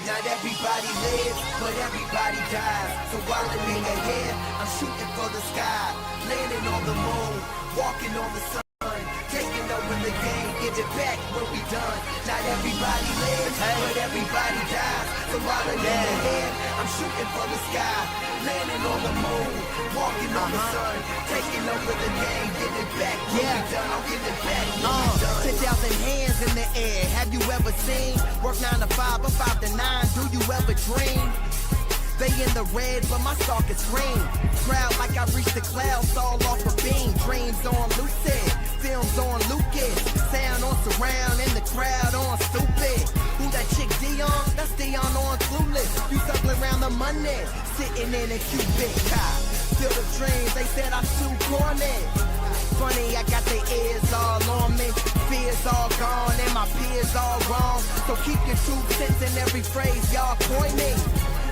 Not everybody lives, but everybody dies. So while I'm in the air, I'm shooting for the sky. Landing on the moon, walking on the sun. Taking over the game, get it back when we done. Not everybody lives, but everybody dies. So while I'm in the air, I'm shooting for the sky. Landing on the moon, walking on the sun. Taking over the game, get it back when we done. I'll get it back when we done. 10,000 hands in the air, have you ever seen? Work 9 to 5 or 5 to 9, do you ever dream? They in the red, but my stalk is green. Proud like I reached the clouds, all off a beam. Dreams on lucid, films on Lucas. Sound on surround, and the crowd on stupid. Who that chick Dion? That's Dion on Clueless. You circling around the money, sitting in a Cuban car. Field of dreams, they said I'm too corny. Funny, I got their ears all on me. Fears all gone, and my peers all wrong. So keep your 2 cents in every phrase y'all coining.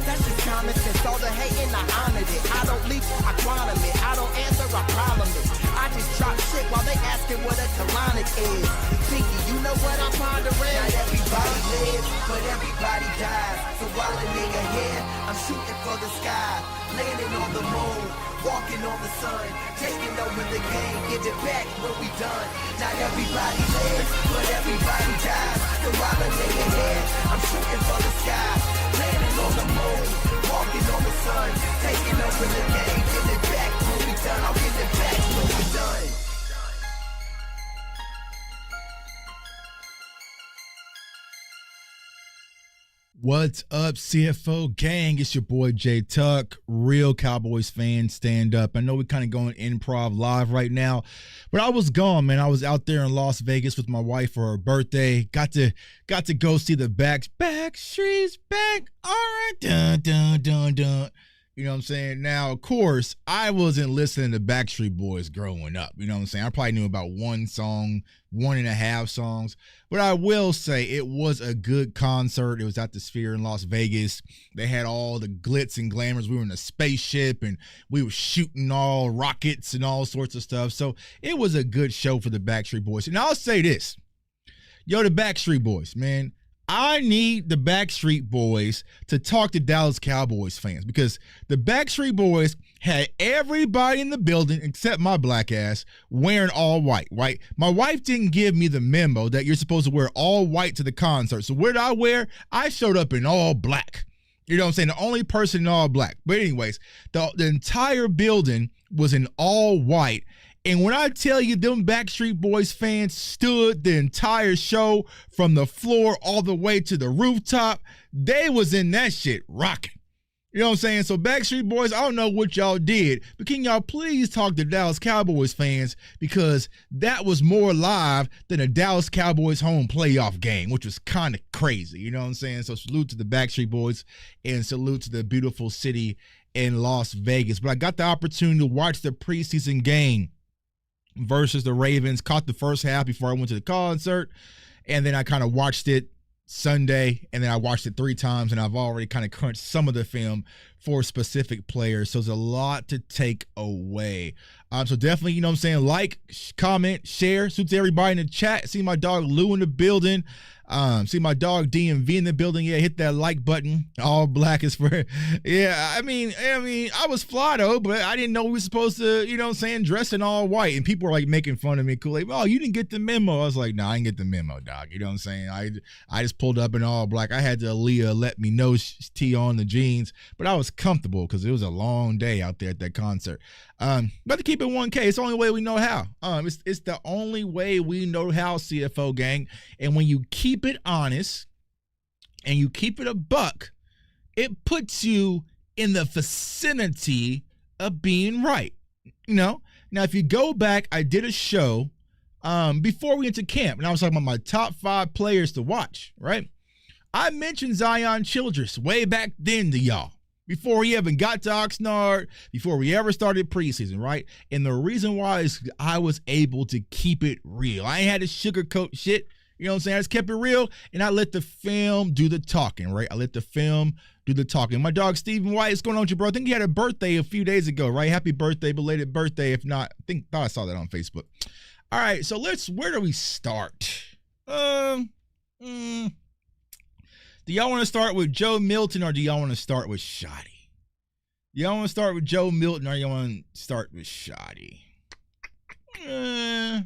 That's just common sense, all the hating, I honored it. I don't leap, I quantum it. I don't answer, I problem it. I just drop shit while they asking what a colonic is. Pinky, you know what I'm pondering? Not everybody lives, but everybody dies. So while I'm in your head, I'm shooting for the sky. Landing on the moon, walking on the sun. Taking over the game, get it back when we done. Not everybody lives, but everybody dies. So while I'm in your head, I'm shooting for the sky. Landing on the moon, walking on the sun, taking over the game, get it back when we done. I'll get it back when we done. What's up, CFO gang? It's your boy Jay Tuck, real Cowboys fan, stand up. I know we're kind of going improv live right now, but I was gone, man. I was out there in Las Vegas with my wife for her birthday. Got to go see the Backstreet's back. All right, dun dun dun dun. You know what I'm saying? Now, of course, I wasn't listening to Backstreet Boys growing up. You know what I'm saying? I probably knew about 1 song, 1.5 songs. But I will say it was a good concert. It was at the Sphere in Las Vegas. They had all the glitz and glamours. We were in a spaceship and we were shooting all rockets and all sorts of stuff. So it was a good show for the Backstreet Boys. And I'll say this. Yo, the Backstreet Boys, man. I need the Backstreet Boys to talk to Dallas Cowboys fans because the Backstreet Boys had everybody in the building except my black ass wearing all white, right? My wife didn't give me the memo that you're supposed to wear all white to the concert. So what did I wear? I showed up in all black. You know what I'm saying? The only person in all black. But anyways, the entire building was in all white. And when I tell you them Backstreet Boys fans stood the entire show from the floor all the way to the rooftop, they was in that shit rocking. You know what I'm saying? So Backstreet Boys, I don't know what y'all did, but can y'all please talk to Dallas Cowboys fans because that was more live than a Dallas Cowboys home playoff game, which was kind of crazy. You know what I'm saying? So salute to the Backstreet Boys and salute to the beautiful city in Las Vegas. But I got the opportunity to watch the preseason game versus the Ravens. Caught the first half before I went to the concert, and then I kind of watched it Sunday, and then I watched it 3 times, and I've already kind of crunched some of the film for specific players, so there's a lot to take away. So definitely, you know what I'm saying, like, comment, share, suits everybody in the chat. See my dog Lou in the building. See my dog DMV in the building. Yeah, hit that like button. All black is for, yeah, I mean, I was fly though, but I didn't know we were supposed to, you know what I'm saying, dress in all white. And people were like making fun of me, cool, like, oh, you didn't get the memo. I was like, nah, I didn't get the memo, dog. You know what I'm saying? I just pulled up in all black. I had to Aaliyah let me know tee on the jeans, but I was comfortable because it was a long day out there at that concert. But to keep it 1K, it's the only way we know how. It's the only way we know how, CFO gang. And when you keep it honest and you keep it a buck, it puts you in the vicinity of being right. You know? Now, if you go back, I did a show before we went to camp, and I was talking about my top 5 players to watch, right? I mentioned Zion Childress way back then to y'all, before he even got to Oxnard, before we ever started preseason, right? And the reason why is I was able to keep it real. I ain't had to sugarcoat shit. You know what I'm saying? I just kept it real, and I let the film do the talking, right? I let the film do the talking. My dog, Stephen White, what's going on with you, bro? I think he had a birthday a few days ago, right? Happy birthday, belated birthday. If not, thought I saw that on Facebook. All right, so where do we start? Do y'all want to start with Joe Milton or do y'all want to start with Schotty? Y'all want to start with Joe Milton or y'all want to start with Schotty? I'm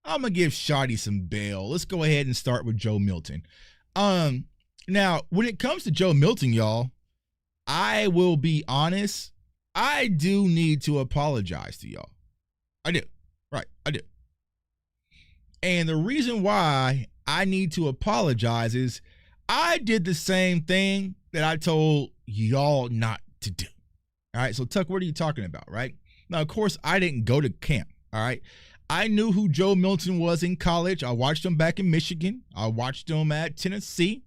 going to give Schotty some bail. Let's go ahead and start with Joe Milton. Now, when it comes to Joe Milton, y'all, I will be honest. I do need to apologize to y'all. I do. Right. I do. And the reason why I need to apologize is I did the same thing that I told y'all not to do. All right. So, Tuck, what are you talking about? Right. Now, of course, I didn't go to camp. All right. I knew who Joe Milton was in college. I watched him back in Michigan. I watched him at Tennessee.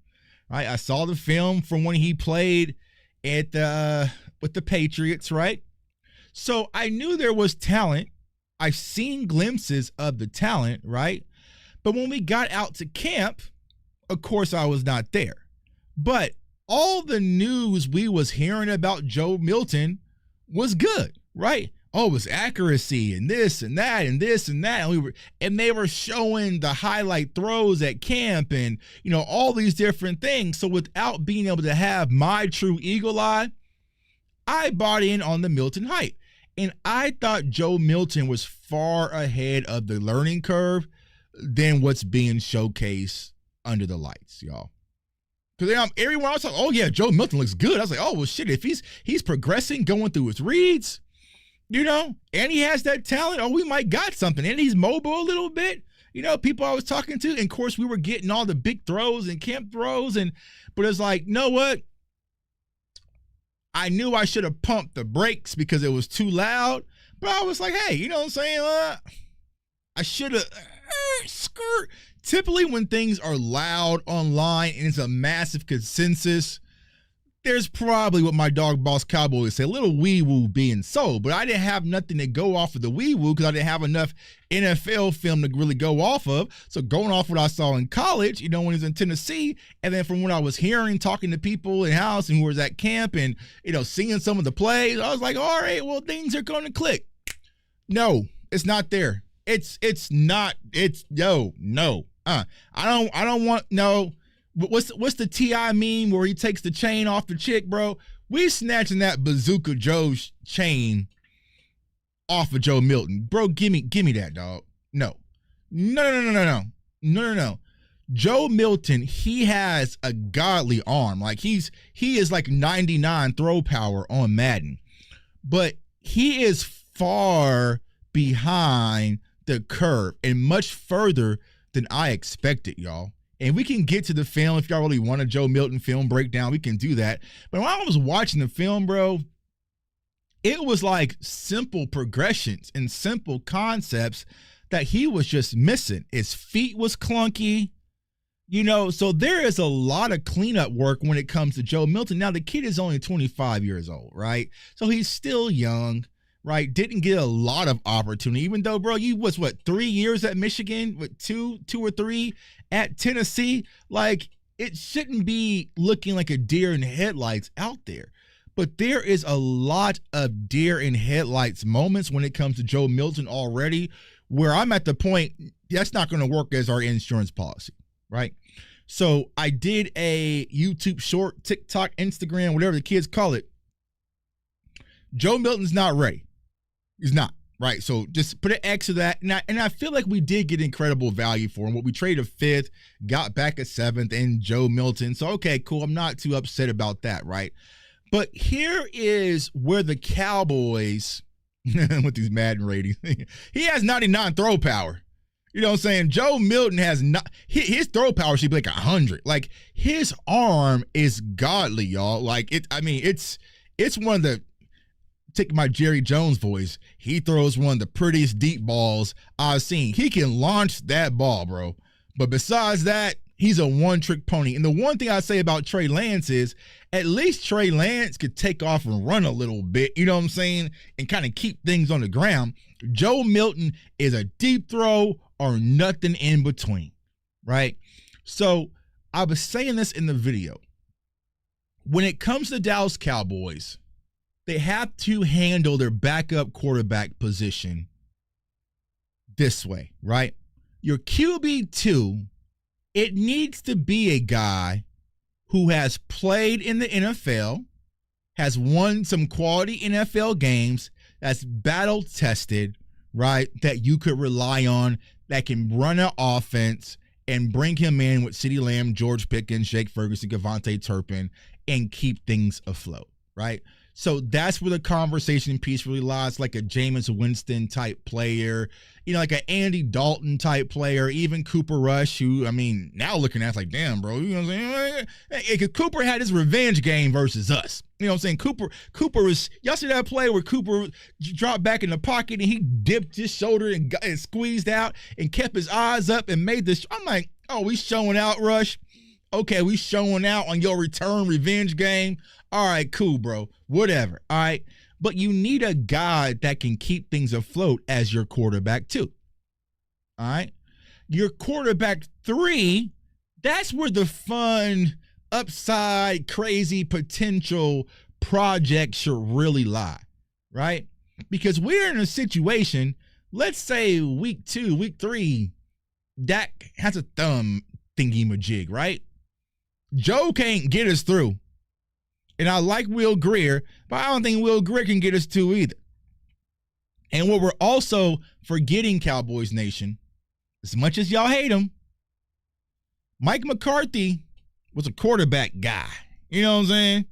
Right. I saw the film from when he played at with the Patriots. Right. So I knew there was talent. I've seen glimpses of the talent. Right. But when we got out to camp, of course, I was not there. But all the news we was hearing about Joe Milton was good, right? Oh, it was accuracy and this and that and this and that. And they were showing the highlight throws at camp and, all these different things. So without being able to have my true eagle eye, I bought in on the Milton hype. And I thought Joe Milton was far ahead of the learning curve than what's being showcased under the lights, y'all. Because everyone else, oh yeah, Joe Milton looks good. I was like, oh well, shit. If he's progressing, going through his reads, and he has that talent, oh, we might got something. And he's mobile a little bit. People I was talking to, and of course we were getting all the big throws and camp throws, but it's like, you know what? I knew I should have pumped the brakes because it was too loud. But I was like, hey, you know what I'm saying? I should have skirt. Typically when things are loud online and it's a massive consensus, there's probably what my dog boss Cowboy would say, a little wee-woo being sold. But I didn't have nothing to go off of the wee-woo because I didn't have enough NFL film to really go off of. So going off what I saw in college, when he was in Tennessee, and then from what I was hearing, talking to people in house and who was at camp and, seeing some of the plays, I was like, all right, well, things are going to click. No, it's not there. No. I don't want no. What's the T.I. meme where he takes the chain off the chick, bro? We snatching that Bazooka Joe's chain off of Joe Milton, bro. Give me that, dog. No. Joe Milton, he has a godly arm. Like he is like 99 throw power on Madden, but he is far behind the curve and much further than I expected, y'all. And we can get to the film if y'all really want a Joe Milton film breakdown. We can do that. But when I was watching the film, bro, it was like simple progressions and simple concepts that he was just missing. His feet was clunky, so there is a lot of cleanup work when it comes to Joe Milton. Now, the kid is only 25 years old, right? So he's still young. Right, didn't get a lot of opportunity, even though, bro, you was 3 years at Michigan with two or three at Tennessee. Like, it shouldn't be looking like a deer in headlights out there. But there is a lot of deer in headlights moments when it comes to Joe Milton already, where I'm at the point that's not going to work as our insurance policy, right? So I did a YouTube short, TikTok, Instagram, whatever the kids call it. Joe Milton's not ready. He's not, right? So just put an X to that. And I feel like we did get incredible value for him. What we traded a 5th, got back a 7th, and Joe Milton. So, okay, cool. I'm not too upset about that, right? But here is where the Cowboys, with these Madden ratings, he has 99 throw power. You know what I'm saying? Joe Milton has not, his throw power should be like 100. Like, his arm is godly, y'all. Like, it's one of the, take my Jerry Jones voice, he throws one of the prettiest deep balls I've seen. He can launch that ball, bro. But besides that, he's a one-trick pony. And the one thing I say about Trey Lance is at least Trey Lance could take off and run a little bit, you know what I'm saying, and kind of keep things on the ground. Joe Milton is a deep throw or nothing in between, right? So I was saying this in the video. When it comes to the Dallas Cowboys, they have to handle their backup quarterback position this way, right? Your QB2, it needs to be a guy who has played in the NFL, has won some quality NFL games, that's battle tested, right, that you could rely on, that can run an offense and bring him in with CeeDee Lamb, George Pickens, Jake Ferguson, Devontae Turpin, and keep things afloat, right? So that's where the conversation piece really lies, like a Jameis Winston type player, like an Andy Dalton type player, even Cooper Rush, who, now looking at it's like, damn, bro, you know what I'm saying? Because Cooper had his revenge game versus us. You know what I'm saying? Cooper was, y'all see that play where Cooper dropped back in the pocket and he dipped his shoulder and squeezed out and kept his eyes up and made this. I'm like, oh, we showing out, Rush? Okay, we showing out on your return revenge game. All right, cool, bro. Whatever. All right. But you need a guy that can keep things afloat as your quarterback, too. All right. Your quarterback 3, that's where the fun, upside, crazy potential project should really lie. Right? Because we're in a situation, let's say week 2, week 3, Dak has a thumb thingy-majig, right? Joe can't get us through. And I like Will Grier, but I don't think Will Grier can get us to either. And what we're also forgetting, Cowboys Nation, as much as y'all hate him, Mike McCarthy was a quarterback guy. You know what I'm saying?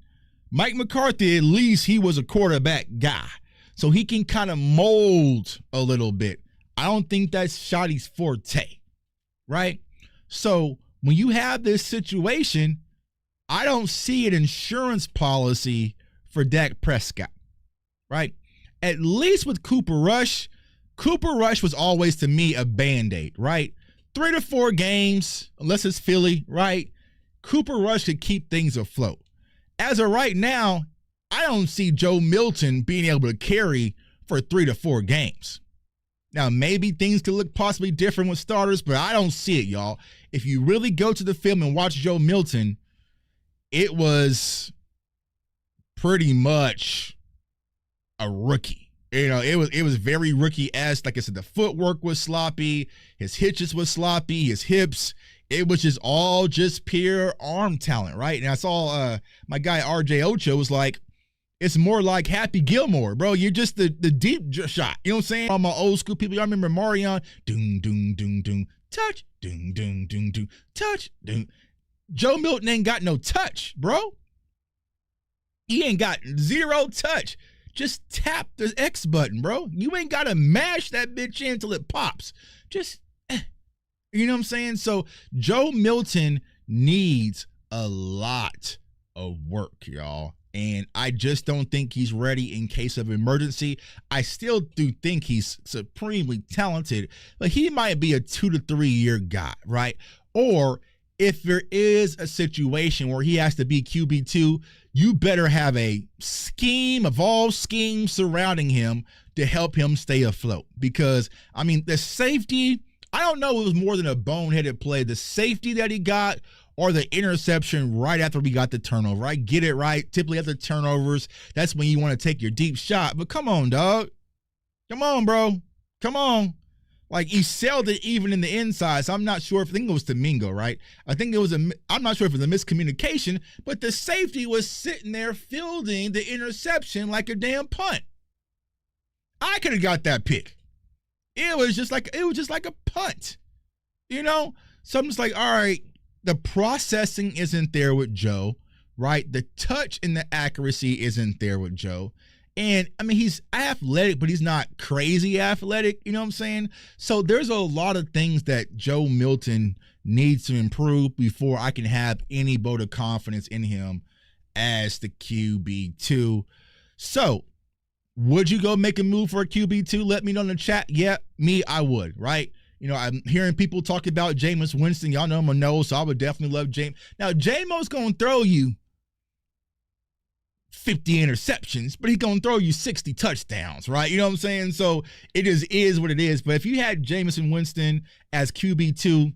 Mike McCarthy, at least he was a quarterback guy. So he can kind of mold a little bit. I don't think that's Schotty's forte, right? So when you have this situation, I don't see an insurance policy for Dak Prescott, right? At least with Cooper Rush was always, to me, a Band-Aid, right? 3 to 4 games, unless it's Philly, right? Cooper Rush could keep things afloat. As of right now, I don't see Joe Milton being able to carry for 3 to 4 games. Now, maybe things could look possibly different with starters, but I don't see it, y'all. If you really go to the film and watch Joe Milton, it was pretty much a rookie. It was very rookie-esque. Like I said, the footwork was sloppy. His hitches was sloppy. His hips. It was just all just pure arm talent, right? And I saw my guy RJ Ocho was like, it's more like Happy Gilmore, bro. You're just the deep shot. You know what I'm saying? All my old school people, y'all remember Marion? Doom, doom, doom, doom, touch. Doom, doom, doom, doom, touch. Doom. Joe Milton ain't got no touch, bro. He ain't got 0 touch. Just tap the X button, bro. You ain't got to mash that bitch in until it pops. Just, you know what I'm saying? So Joe Milton needs a lot of work, y'all. And I just don't think he's ready in case of emergency. I still do think he's supremely talented, but he might be a 2 to 3 year guy, right? Or if there is a situation where he has to be QB2, you better have a scheme of all schemes surrounding him to help him stay afloat. Because, the safety, I don't know if it was more than a boneheaded play. The safety that he got or the interception right after we got the turnover. I get it, right? Typically after turnovers, that's when you want to take your deep shot. But come on, dog. Come on, bro. Come on. Like, he sailed it even in the inside. So I'm not sure I think it was Domingo, right? I'm not sure if it was a miscommunication, but the safety was sitting there fielding the interception like a damn punt. I could have got that pick. It was just like a punt, So I'm just like, all right, the processing isn't there with Joe, right? The touch and the accuracy isn't there with Joe. And, he's athletic, but he's not crazy athletic, you know what I'm saying? So there's a lot of things that Joe Milton needs to improve before I can have any vote of confidence in him as the QB2. So, would you go make a move for a QB2? Let me know in the chat. Yeah, I would, right? I'm hearing people talk about Jameis Winston. Y'all know I'm a no, so I would definitely love Jameis. Now, Jameis going to throw you 50 interceptions, but he's going to throw you 60 touchdowns, right? You know what I'm saying? So it is what it is. But if you had Jameis Winston as QB2,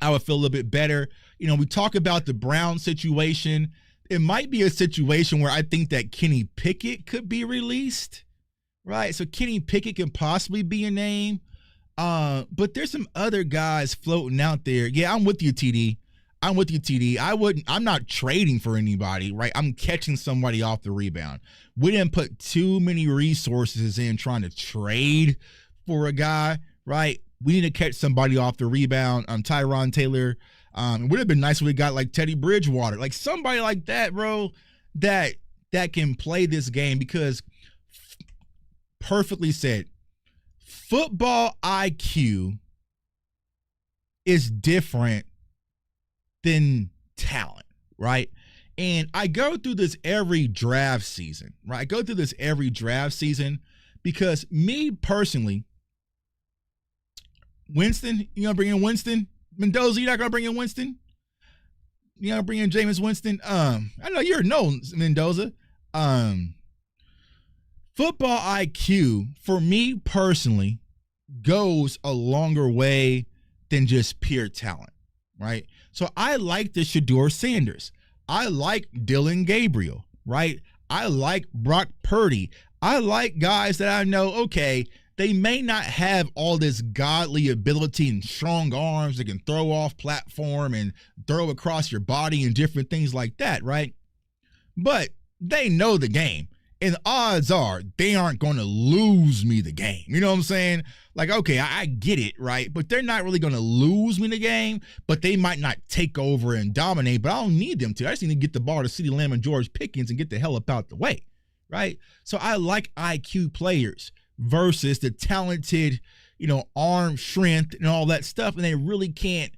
I would feel a little bit better. We talk about the Brown situation. It might be a situation where I think that Kenny Pickett could be released, right? So Kenny Pickett can possibly be a name. But there's some other guys floating out there. Yeah, I'm with you, TD. I'm with you, TD. I'm not trading for anybody, right? I'm catching somebody off the rebound. We didn't put too many resources in trying to trade for a guy, right? We need to catch somebody off the rebound. Tyron Taylor. It would have been nice if we got like Teddy Bridgewater, like somebody like that, bro, that can play this game, because perfectly said, football IQ is different than talent, right? And I go through this every draft season, right? I go through this every draft season because me personally, Winston, you gonna bring in Winston? Mendoza, you're not gonna bring in Winston? You gonna bring in Jameis Winston? I know you're no Mendoza. Football IQ for me personally goes a longer way than just pure talent, right? So I like the Shedeur Sanders. I like Dylan Gabriel, right? I like Brock Purdy. I like guys that I know, okay, they may not have all this godly ability and strong arms that can throw off platform and throw across your body and different things like that, right? But they know the game. And odds are they aren't going to lose me the game. You know what I'm saying? Like, okay, I get it, right? But they're not really going to lose me the game, but they might not take over and dominate, but I don't need them to. I just need to get the ball to CeeDee Lamb and George Pickens and get the hell up out the way, right? So I like IQ players versus the talented, arm strength and all that stuff, and they really can't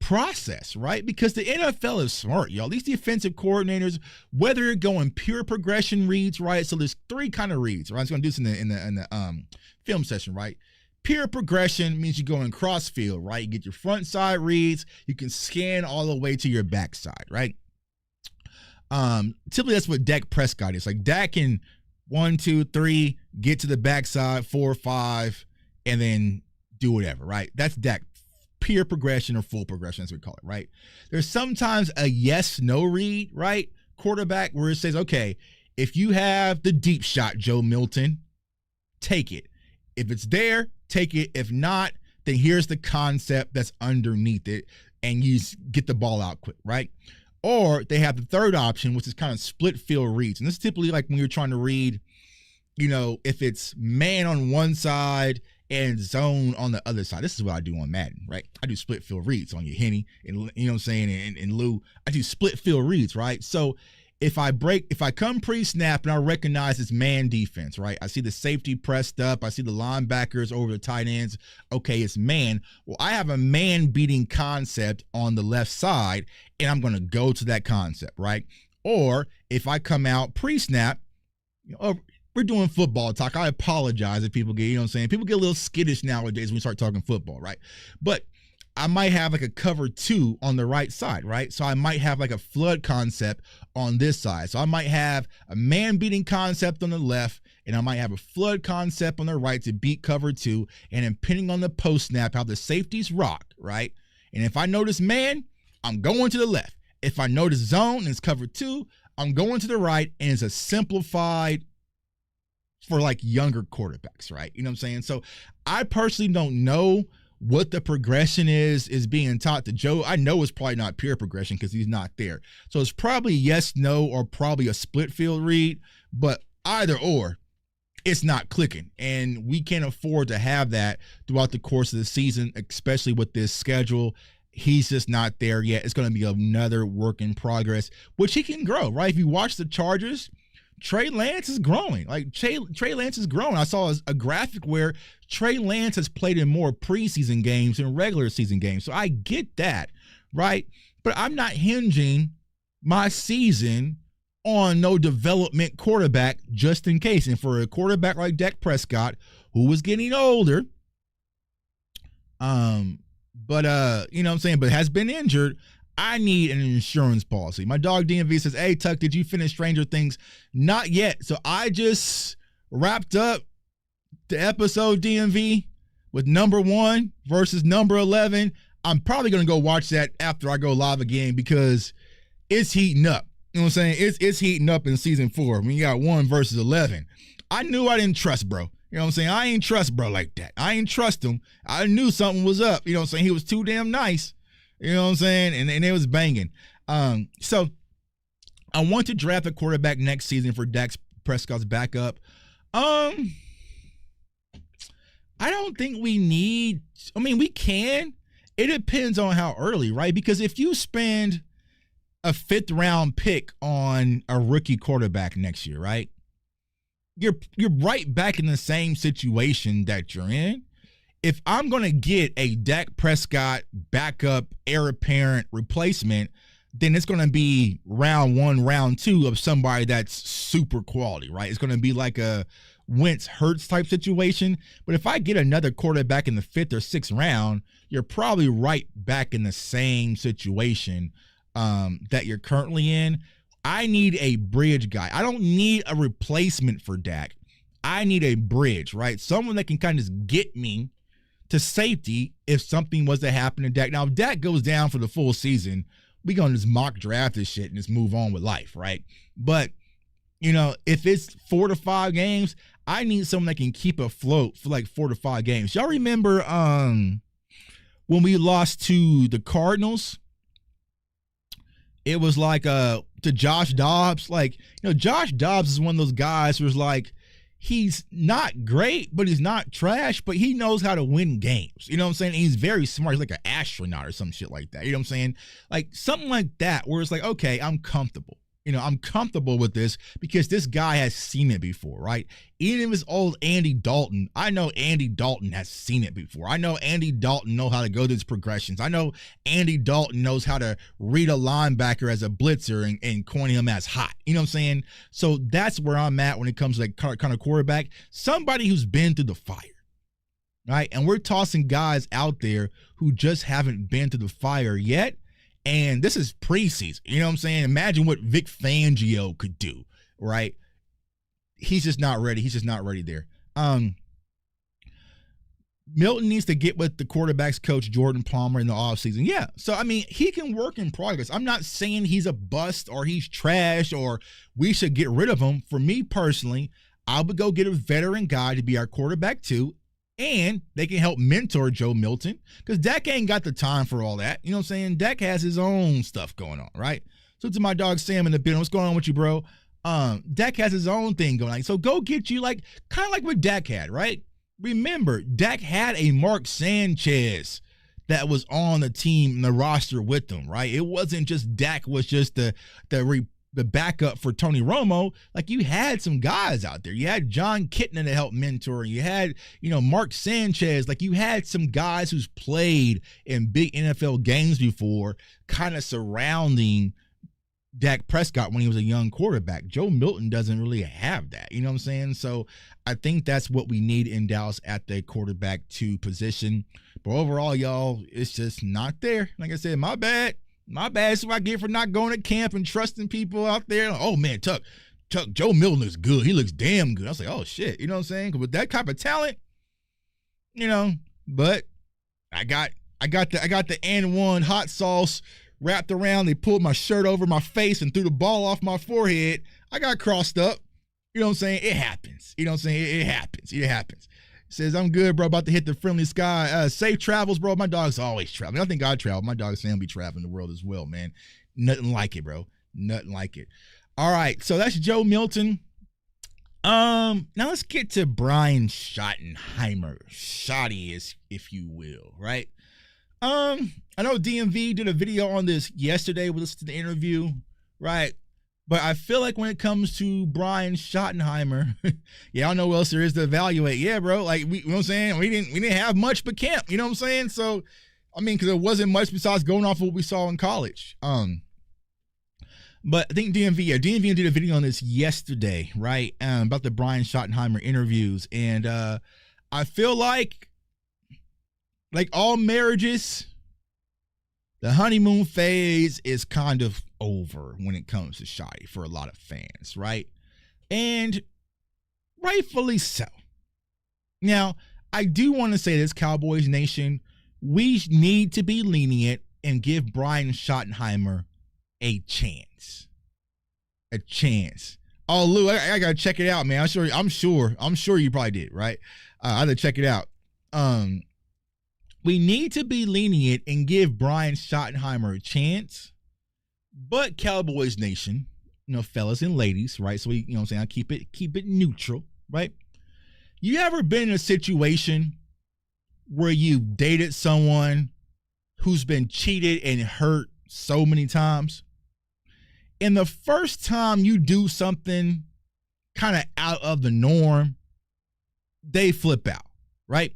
process, right? Because the NFL is smart, y'all. These defensive coordinators, whether you're going pure progression reads, right? So there's three kind of reads, right? I was going to do this in the film session, right? Pure progression means you go in cross field, right? You get your front side reads, you can scan all the way to your backside, right? Typically that's what Dak Prescott is. Like Dak can 1, 2, 3, get to the backside, 4, 5, and then do whatever, right? That's Dak. Pure progression or full progression, as we call it, right? There's sometimes a yes-no read, right? Quarterback where it says, okay, if you have the deep shot, Joe Milton, take it. If it's there, take it. If not, then here's the concept that's underneath it, and you get the ball out quick, right? Or they have the third option, which is kind of split field reads. And this is typically like when you're trying to read, if it's man on one side and zone on the other side. This is what I do on Madden, right? I do split field reads on your Henny and, you know what I'm saying, and Lou. I do split field reads, right? So if I come pre-snap and I recognize it's man defense, right? I see the safety pressed up. I see the linebackers over the tight ends. Okay, it's man. Well, I have a man-beating concept on the left side, and I'm going to go to that concept, right? Or if I come out pre-snap, we're doing football talk. I apologize if people get, people get a little skittish nowadays when we start talking football, right? But I might have like a cover 2 on the right side, right? So I might have like a flood concept on this side. So I might have a man-beating concept on the left, and I might have a flood concept on the right to beat cover 2, and depending on the post snap, how the safeties rock, right? And if I notice man, I'm going to the left. If I notice zone and it's cover 2, I'm going to the right, and it's a simplified for like younger quarterbacks, right? You know what I'm saying? So I personally don't know what the progression is being taught to Joe. I know it's probably not pure progression because he's not there. So it's probably yes, no, or probably a split field read, but either or, it's not clicking. And we can't afford to have that throughout the course of the season, especially with this schedule. He's just not there yet. It's going to be another work in progress, which he can grow, right? If you watch the Chargers, Trey Lance is growing. Like Trey Lance is growing. I saw a graphic where Trey Lance has played in more preseason games than regular season games. So I get that, right? But I'm not hinging my season on no development quarterback just in case. And for a quarterback like Dak Prescott, who was getting older, but has been injured, I need an insurance policy. My dog DMV says, hey, Tuck, did you finish Stranger Things? Not yet. So I just wrapped up the episode, DMV, with number 1 versus number 11. I'm probably going to go watch that after I go live again because it's heating up. You know what I'm saying? It's heating up in season 4 when you got 1 versus 11. I knew I didn't trust bro. You know what I'm saying? I ain't trust bro like that. I ain't trust him. I knew something was up. You know what I'm saying? He was too damn nice. You know what I'm saying? And it was banging. So I want to draft a quarterback next season for Dak Prescott's backup. I don't think we need. I mean, we can. It depends on how early, right? Because if you spend a 5th round pick on a rookie quarterback next year, right? You're right back in the same situation that you're in. If I'm going to get a Dak Prescott backup heir apparent replacement, then it's going to be round 1, round 2 of somebody that's super quality, right? It's going to be like a Wentz Hurts type situation. But if I get another quarterback in the 5th or 6th round, you're probably right back in the same situation that you're currently in. I need a bridge guy. I don't need a replacement for Dak. I need a bridge, right? Someone that can kind of just get me to safety if something was to happen to Dak. Now, if Dak goes down for the full season, we're going to just mock draft this shit and just move on with life, right? But, you know, if it's 4 to 5 games, I need someone that can keep afloat for like 4 to 5 games. Y'all remember when we lost to the Cardinals? It was like to Josh Dobbs. Like, you know, Josh Dobbs is one of those guys who's like, he's not great, but he's not trash, but he knows how to win games. You know what I'm saying? And he's very smart. He's like an astronaut or some shit like that. You know what I'm saying? Like something like that where it's like, okay, I'm comfortable. You know, I'm comfortable with this because this guy has seen it before, right? Even if it's old Andy Dalton, I know Andy Dalton has seen it before. I know Andy Dalton knows how to go through his progressions. I know Andy Dalton knows how to read a linebacker as a blitzer and coin him as hot. You know what I'm saying? So that's where I'm at when it comes to like kind of quarterback. Somebody who's been through the fire, right? And we're tossing guys out there who just haven't been through the fire yet. And this is preseason. You know what I'm saying? Imagine what Vic Fangio could do, right? He's just not ready. He's just not ready there. Milton needs to get with the quarterback's coach, Jordan Palmer, in the offseason. Yeah. So, I mean, he can work in progress. I'm not saying he's a bust or he's trash or we should get rid of him. For me personally, I would go get a veteran guy to be our quarterback too. And they can help mentor Joe Milton because Dak ain't got the time for all that. You know what I'm saying? Dak has his own stuff going on, right? So to my dog Sam in the building, what's going on with you, bro? Dak has his own thing going on. So go get you like kind of like what Dak had, right? Remember, Dak had a Mark Sanchez that was on the team and the roster with them, right? It wasn't just Dak was just the backup for Tony Romo. Like you had some guys out there. You had John Kitna to help mentor. You had, you know, Mark Sanchez. Like you had some guys who's played in big NFL games before kind of surrounding Dak Prescott when he was a young quarterback. Joe Milton doesn't really have that. You know what I'm saying? So I think that's what we need in Dallas at the quarterback 2 position. But overall, y'all, it's just not there. Like I said, my bad. My bad. That's what I get for not going to camp and trusting people out there. Oh, man, Tuck, Joe Milton looks good. He looks damn good. I was like, oh, shit. You know what I'm saying? With that type of talent, you know, but I got the N1 hot sauce wrapped around. They pulled my shirt over my face and threw the ball off my forehead. I got crossed up. You know what I'm saying? It happens. You know what I'm saying? It happens. It happens. Says, I'm good, bro. About to hit the friendly sky. Safe travels, bro. My dog's always traveling. I think I travel. My dog Sam be traveling the world as well, man. Nothing like it, bro. Nothing like it. All right. So that's Joe Milton. Now let's get to Brian Schottenheimer. Shotty, if you will, right? I know DMV did a video on this yesterday. We listened to the interview, right? But I feel like when it comes to Brian Schottenheimer, yeah, I don't know what else there is to evaluate. Yeah, bro. Like, you know what I'm saying? We didn't have much but camp. You know what I'm saying? So, I mean, because there wasn't much besides going off of what we saw in college. But I think DMV did a video on this yesterday, right? About the Brian Schottenheimer interviews. And I feel like all marriages, the honeymoon phase is kind of over when it comes to Shotty for a lot of fans, right? And rightfully so. Now, I do want to say this, Cowboys Nation, we need to be lenient and give Brian Schottenheimer a chance. A chance. Oh, Lou, I gotta check it out, man. I'm sure you probably did, right? I had to check it out. We need to be lenient and give Brian Schottenheimer a chance. But Cowboys Nation, fellas and ladies, right? So we, what I'm saying, I keep it neutral, right? You ever been in a situation where you dated someone who's been cheated and hurt so many times? And the first time you do something kind of out of the norm, they flip out, right?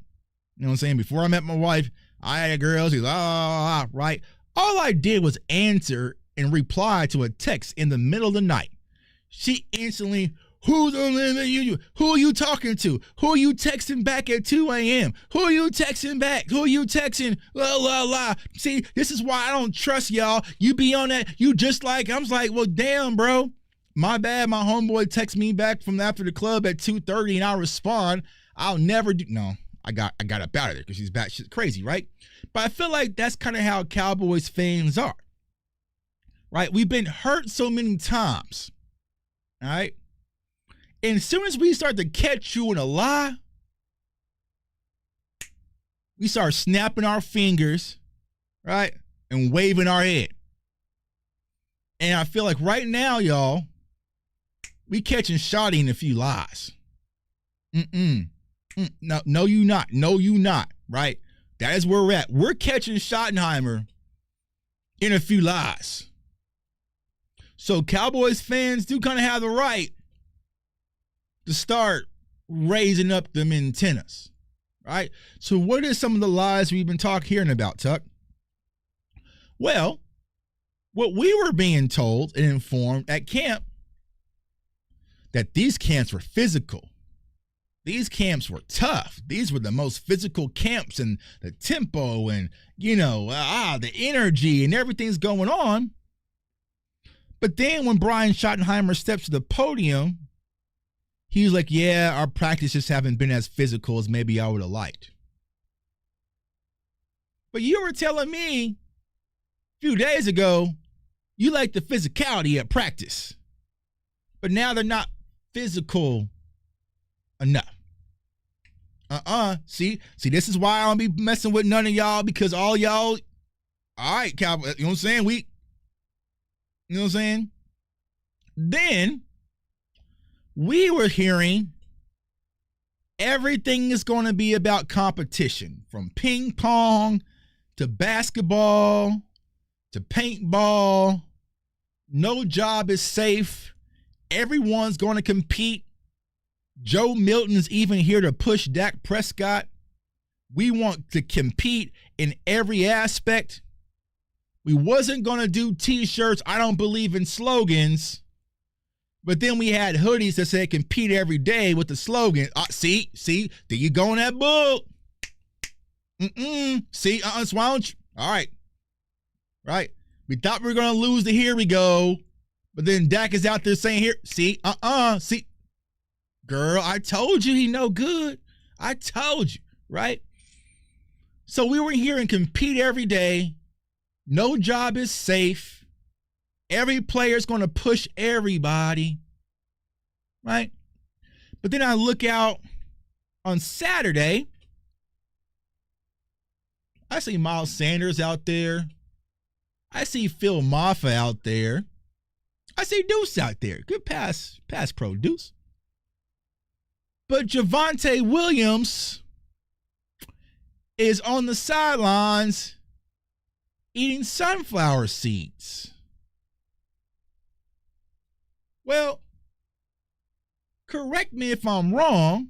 You know what I'm saying? Before I met my wife, I had a girl, she's right? All I did was answer and reply to a text in the middle of the night. She instantly, who are you talking to? Who are you texting back at 2 a.m.? Who are you texting back? Who are you texting? La, la, la. See, this is why I don't trust y'all. You be on that, you just like, I'm like, well, damn, bro. My bad, my homeboy texts me back from after the club at 2:30 and I respond. I'll never do, no. I got up out of there because she's bad. She's crazy, right? But I feel like that's kind of how Cowboys fans are, right? We've been hurt so many times, all right? And as soon as we start to catch you in a lie, we start snapping our fingers, right? And waving our head. And I feel like right now, y'all, we catching Shotty in a few lies. No, you not. No, you not. Right? That is where we're at. We're catching Schottenheimer in a few lies. So Cowboys fans do kind of have the right to start raising up them antennas. Right? So what are some of the lies we've been hearing about, Tuck? Well, what we were being told and informed at camp, that these camps were physical. These camps were tough. These were the most physical camps, and the tempo and, the energy and everything's going on. But then when Brian Schottenheimer steps to the podium, he was like, yeah, our practices haven't been as physical as maybe I would have liked. But you were telling me a few days ago, you like the physicality at practice. But now they're not physical enough. See, this is why I don't be messing with none of y'all, because all y'all, all right, Cowboy, you know what I'm saying? You know what I'm saying? Then we were hearing everything is going to be about competition, from ping pong to basketball to paintball. No job is safe. Everyone's going to compete. Joe Milton is even here to push Dak Prescott. We want to compete in every aspect. We wasn't going to do T-shirts, I don't believe in slogans. But then we had hoodies that said compete every day with the slogan. See, there you go in that book. See, so why don't you? All right. Right. We thought we were going to lose the here we go. But then Dak is out there saying here, see. Girl, I told you he no good. I told you, right? So we were here and compete every day. No job is safe. Every player's going to push everybody, right? But then I look out on Saturday. I see Miles Sanders out there. I see Phil Maffa out there. I see Deuce out there. Good pass pro, Deuce. But Javonte Williams is on the sidelines eating sunflower seeds. Well, correct me if I'm wrong.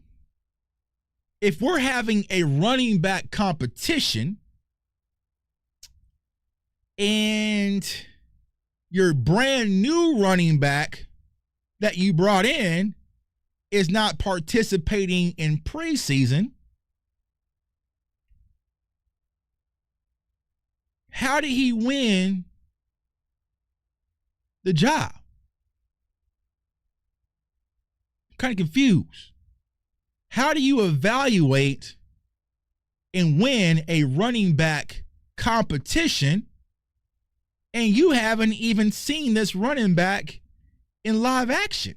If we're having a running back competition and your brand new running back that you brought in is not participating in preseason, how did he win the job? I'm kind of confused. How do you evaluate and win a running back competition and you haven't even seen this running back in live action?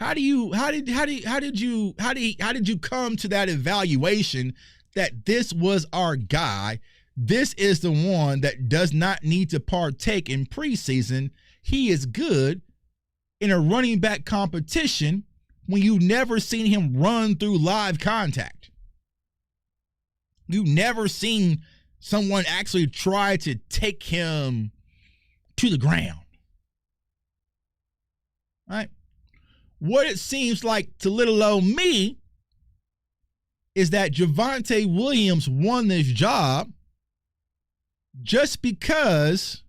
How did you come to that evaluation that this was our guy? This is the one that does not need to partake in preseason. He is good in a running back competition when you never seen him run through live contact. You've never seen someone actually try to take him to the ground. All right? What it seems like to little old me is that Javonte Williams won this job just because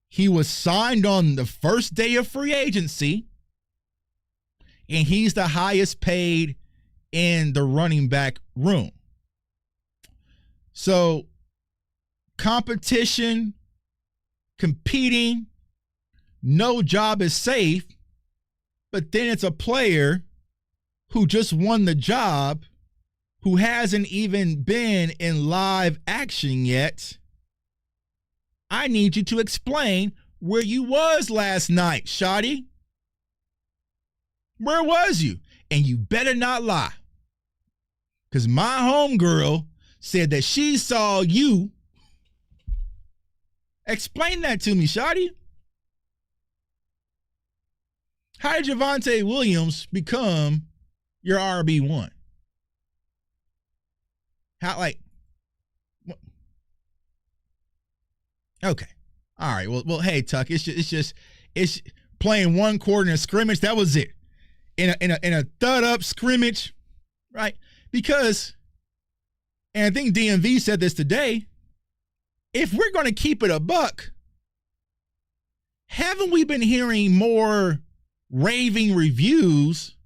he was signed on the first day of free agency and he's the highest paid in the running back room. So competition, competing, no job is safe, but then it's a player who just won the job, who hasn't even been in live action yet. I need you to explain where you was last night, Shotty. Where was you? And you better not lie. Because my homegirl said that she saw you. Explain that to me, Shotty. How did Javonte Williams become your RB1? How, like, okay. All right. Well, hey, Tuck, it's playing one quarter in a scrimmage. That was it. In a thud up scrimmage, right? Because, and I think DMV said this today, if we're going to keep it a buck, haven't we been hearing more raving reviews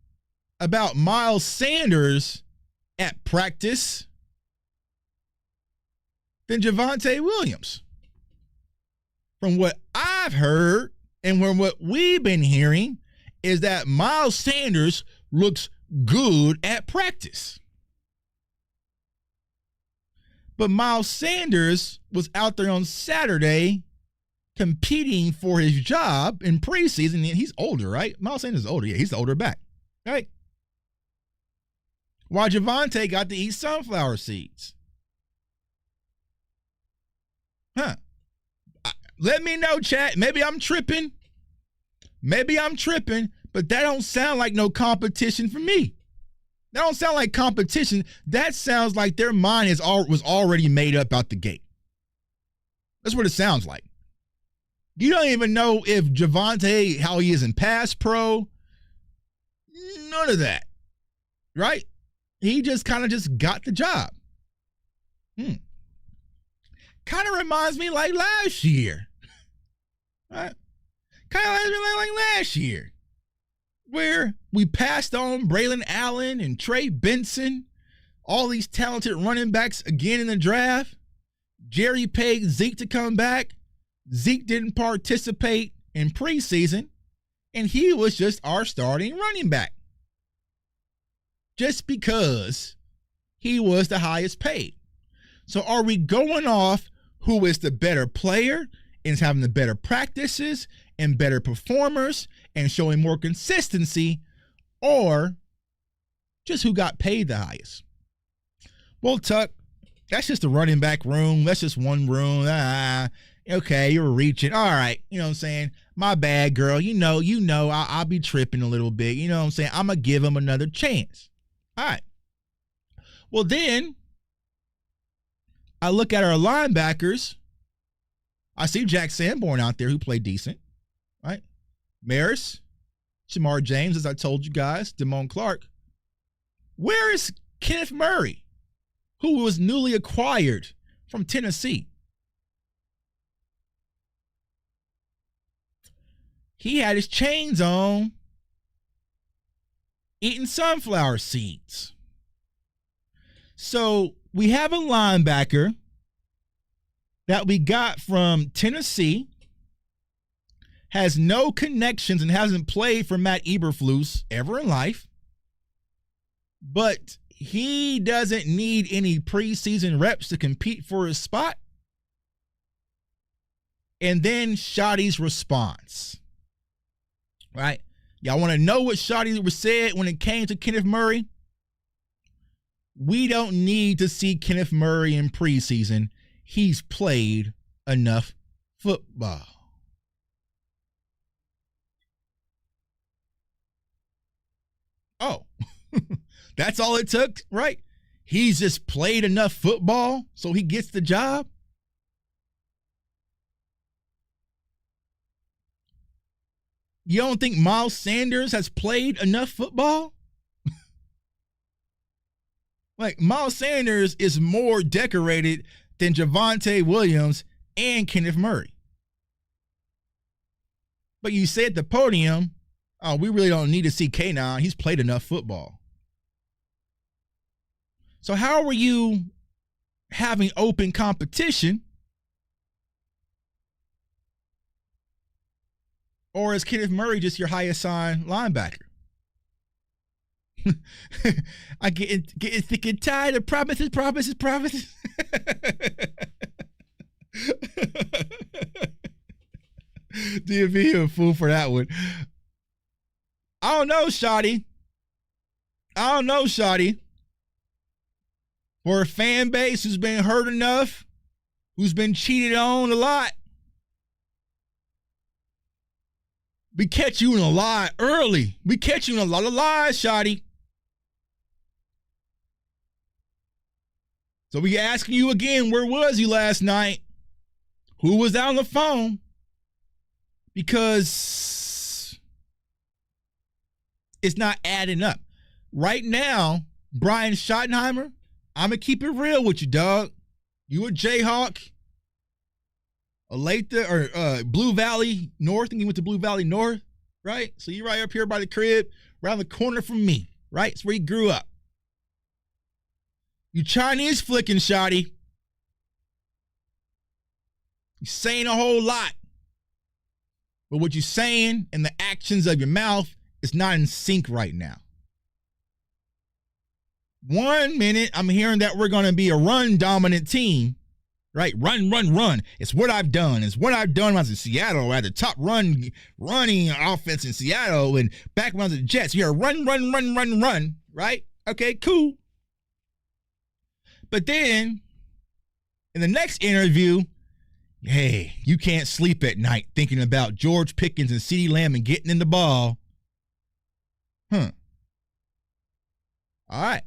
about Miles Sanders at practice than Javonte Williams? From what I've heard and from what we've been hearing is that Miles Sanders looks good at practice. But Miles Sanders was out there on Saturday competing for his job in preseason. And he's older, right? Miles Sanders is older. Yeah, he's the older back, right? While Javonte got to eat sunflower seeds. Huh. Let me know, chat. Maybe I'm tripping, but that don't sound like no competition for me. That don't sound like competition. That sounds like their mind was already made up out the gate. That's what it sounds like. You don't even know if Javonte, how he is in pass pro. None of that, right? He just kind of just got the job. Kind of reminds me like last year. Right? Kind of reminds me like last year, where we passed on Braylon Allen and Trey Benson, all these talented running backs again in the draft. Jerry paid Zeke to come back. Zeke didn't participate in preseason, and he was just our starting running back. Just because he was the highest paid. So are we going off who is the better player and is having the better practices and better performers and showing more consistency, or just who got paid the highest? Well, Tuck, that's just the running back room. That's just one room. Okay, you're reaching. All right, you know what I'm saying? My bad, girl. You know, I'll be tripping a little bit. You know what I'm saying? I'm going to give him another chance. All right. Well, then I look at our linebackers. I see Jack Sanborn out there who played decent, right? Maris, Shamar James, as I told you guys, Damone Clark. Where is Kenneth Murray, who was newly acquired from Tennessee? He had his chains on, eating sunflower seeds. So we have a linebacker that we got from Tennessee, has no connections and hasn't played for Matt Eberflus ever in life, but he doesn't need any preseason reps to compete for his spot. And then Shotty's response, right? Y'all want to know what Schotty said when it came to Kenneth Murray? We don't need to see Kenneth Murray in preseason. He's played enough football. Oh, that's all it took, right? He's just played enough football so he gets the job. You don't think Miles Sanders has played enough football? Like, Miles Sanders is more decorated than Javonte Williams and Kenneth Murray. But you say at the podium, oh, we really don't need to see K9. He's played enough football. So how are you having open competition? Or is Kenneth Murray just your highest signed linebacker? I get sick and tired of promises. DMV a fool for that one. I don't know, Schotty. For a fan base who's been hurt enough, who's been cheated on a lot, we catch you in a lie early. We catch you in a lot of lies, Schotty. So we asking you again, where was you last night? Who was out on the phone? Because it's not adding up. Right now, Brian Schottenheimer, I'm going to keep it real with you, dog. You a Jayhawk, Blue Valley North. I think you went to Blue Valley North, right? So you're right up here by the crib, around the corner from me, right? It's where you grew up. You Chinese flicking, Schotty. You saying a whole lot. But what you're saying and the actions of your mouth is not in sync right now. 1 minute, I'm hearing that we're going to be a run-dominant team, right? Run. It's what I've done. It's what I've done when I was in Seattle. I had the top running offense in Seattle. And back when I was at the Jets, you're a run, right? Okay, cool. But then, in the next interview, hey, you can't sleep at night thinking about George Pickens and CeeDee Lamb and getting in the ball. All right.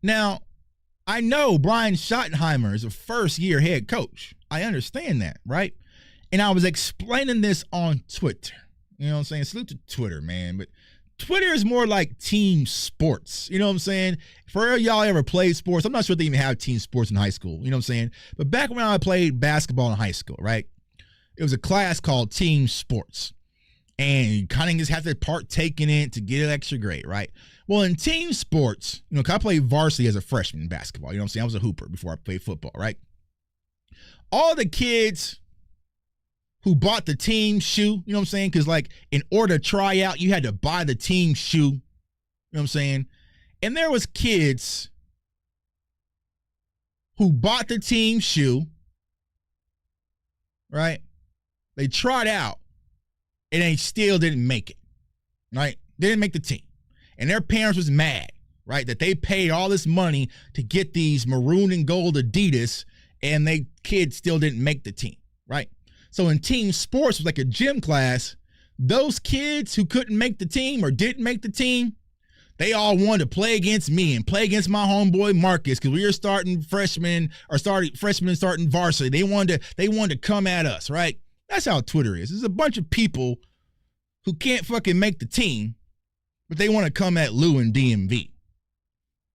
Now, I know Brian Schottenheimer is a first-year head coach. I understand that, right? And I was explaining this on Twitter. You know what I'm saying? Salute to Twitter, man. But Twitter is more like team sports. You know what I'm saying? For y'all ever played sports, I'm not sure they even have team sports in high school. You know what I'm saying? But back when I played basketball in high school, right? It was a class called team sports. And you kind of just have to partake in it to get an extra grade, right? Well, in team sports, you know, 'cause I played varsity as a freshman in basketball. You know what I'm saying? I was a hooper before I played football, right? All the kids who bought the team shoe, you know what I'm saying? Because, like, in order to try out, you had to buy the team shoe. You know what I'm saying? And there was kids who bought the team shoe, right? They tried out, and they still didn't make it, right? They didn't make the team. And their parents was mad, right? That they paid all this money to get these maroon and gold Adidas, and they kids still didn't make the team, right? So in team sports, was like a gym class, those kids who couldn't make the team or didn't make the team, they all wanted to play against me and play against my homeboy Marcus because we were starting freshmen starting varsity. They wanted to come at us, right? That's how Twitter is. There's a bunch of people who can't fucking make the team, but they want to come at Lou and DMV.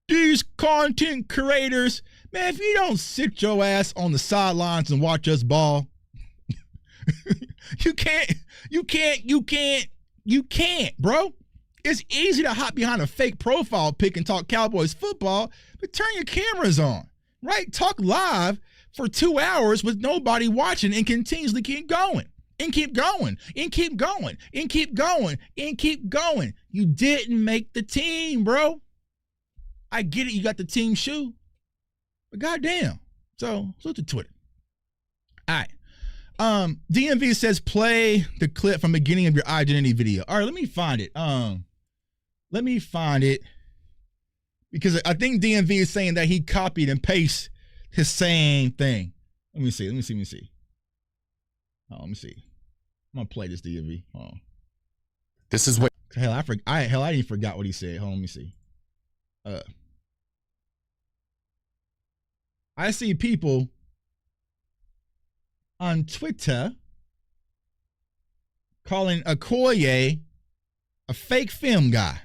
These content creators, man, if you don't sit your ass on the sidelines and watch us ball, you can't, bro. It's easy to hop behind a fake profile pic and talk Cowboys football, but turn your cameras on, right? Talk live for 2 hours with nobody watching and continuously keep going and keep going and keep going and keep going and keep going. You didn't make the team, bro. I get it. You got the team shoe, but goddamn. So, look to Twitter. All right. DMV says play the clip from the beginning of your identity video. All right, let me find it. Let me find it because I think DMV is saying that he copied and pasted his same thing. Let me see. Oh, let me see. I'm gonna play this DMV. Hold on. This is what I didn't forgot what he said. Hold on, let me see. I see people on Twitter calling Okoye a fake film guy.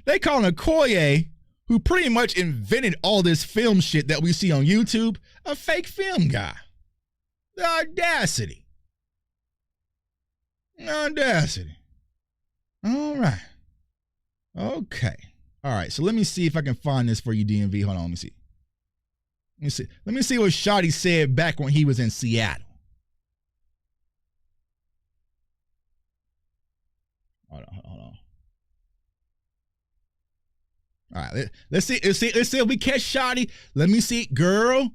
They call Okoye, who pretty much invented all this film shit that we see on YouTube, a fake film guy. The audacity. All right. Okay. All right. So let me see if I can find this for you, DMV. Hold on. Let me see. Let me see what Shotty said back when he was in Seattle. Hold on. All right. Let's see if we catch Shotty. Let me see. Girl,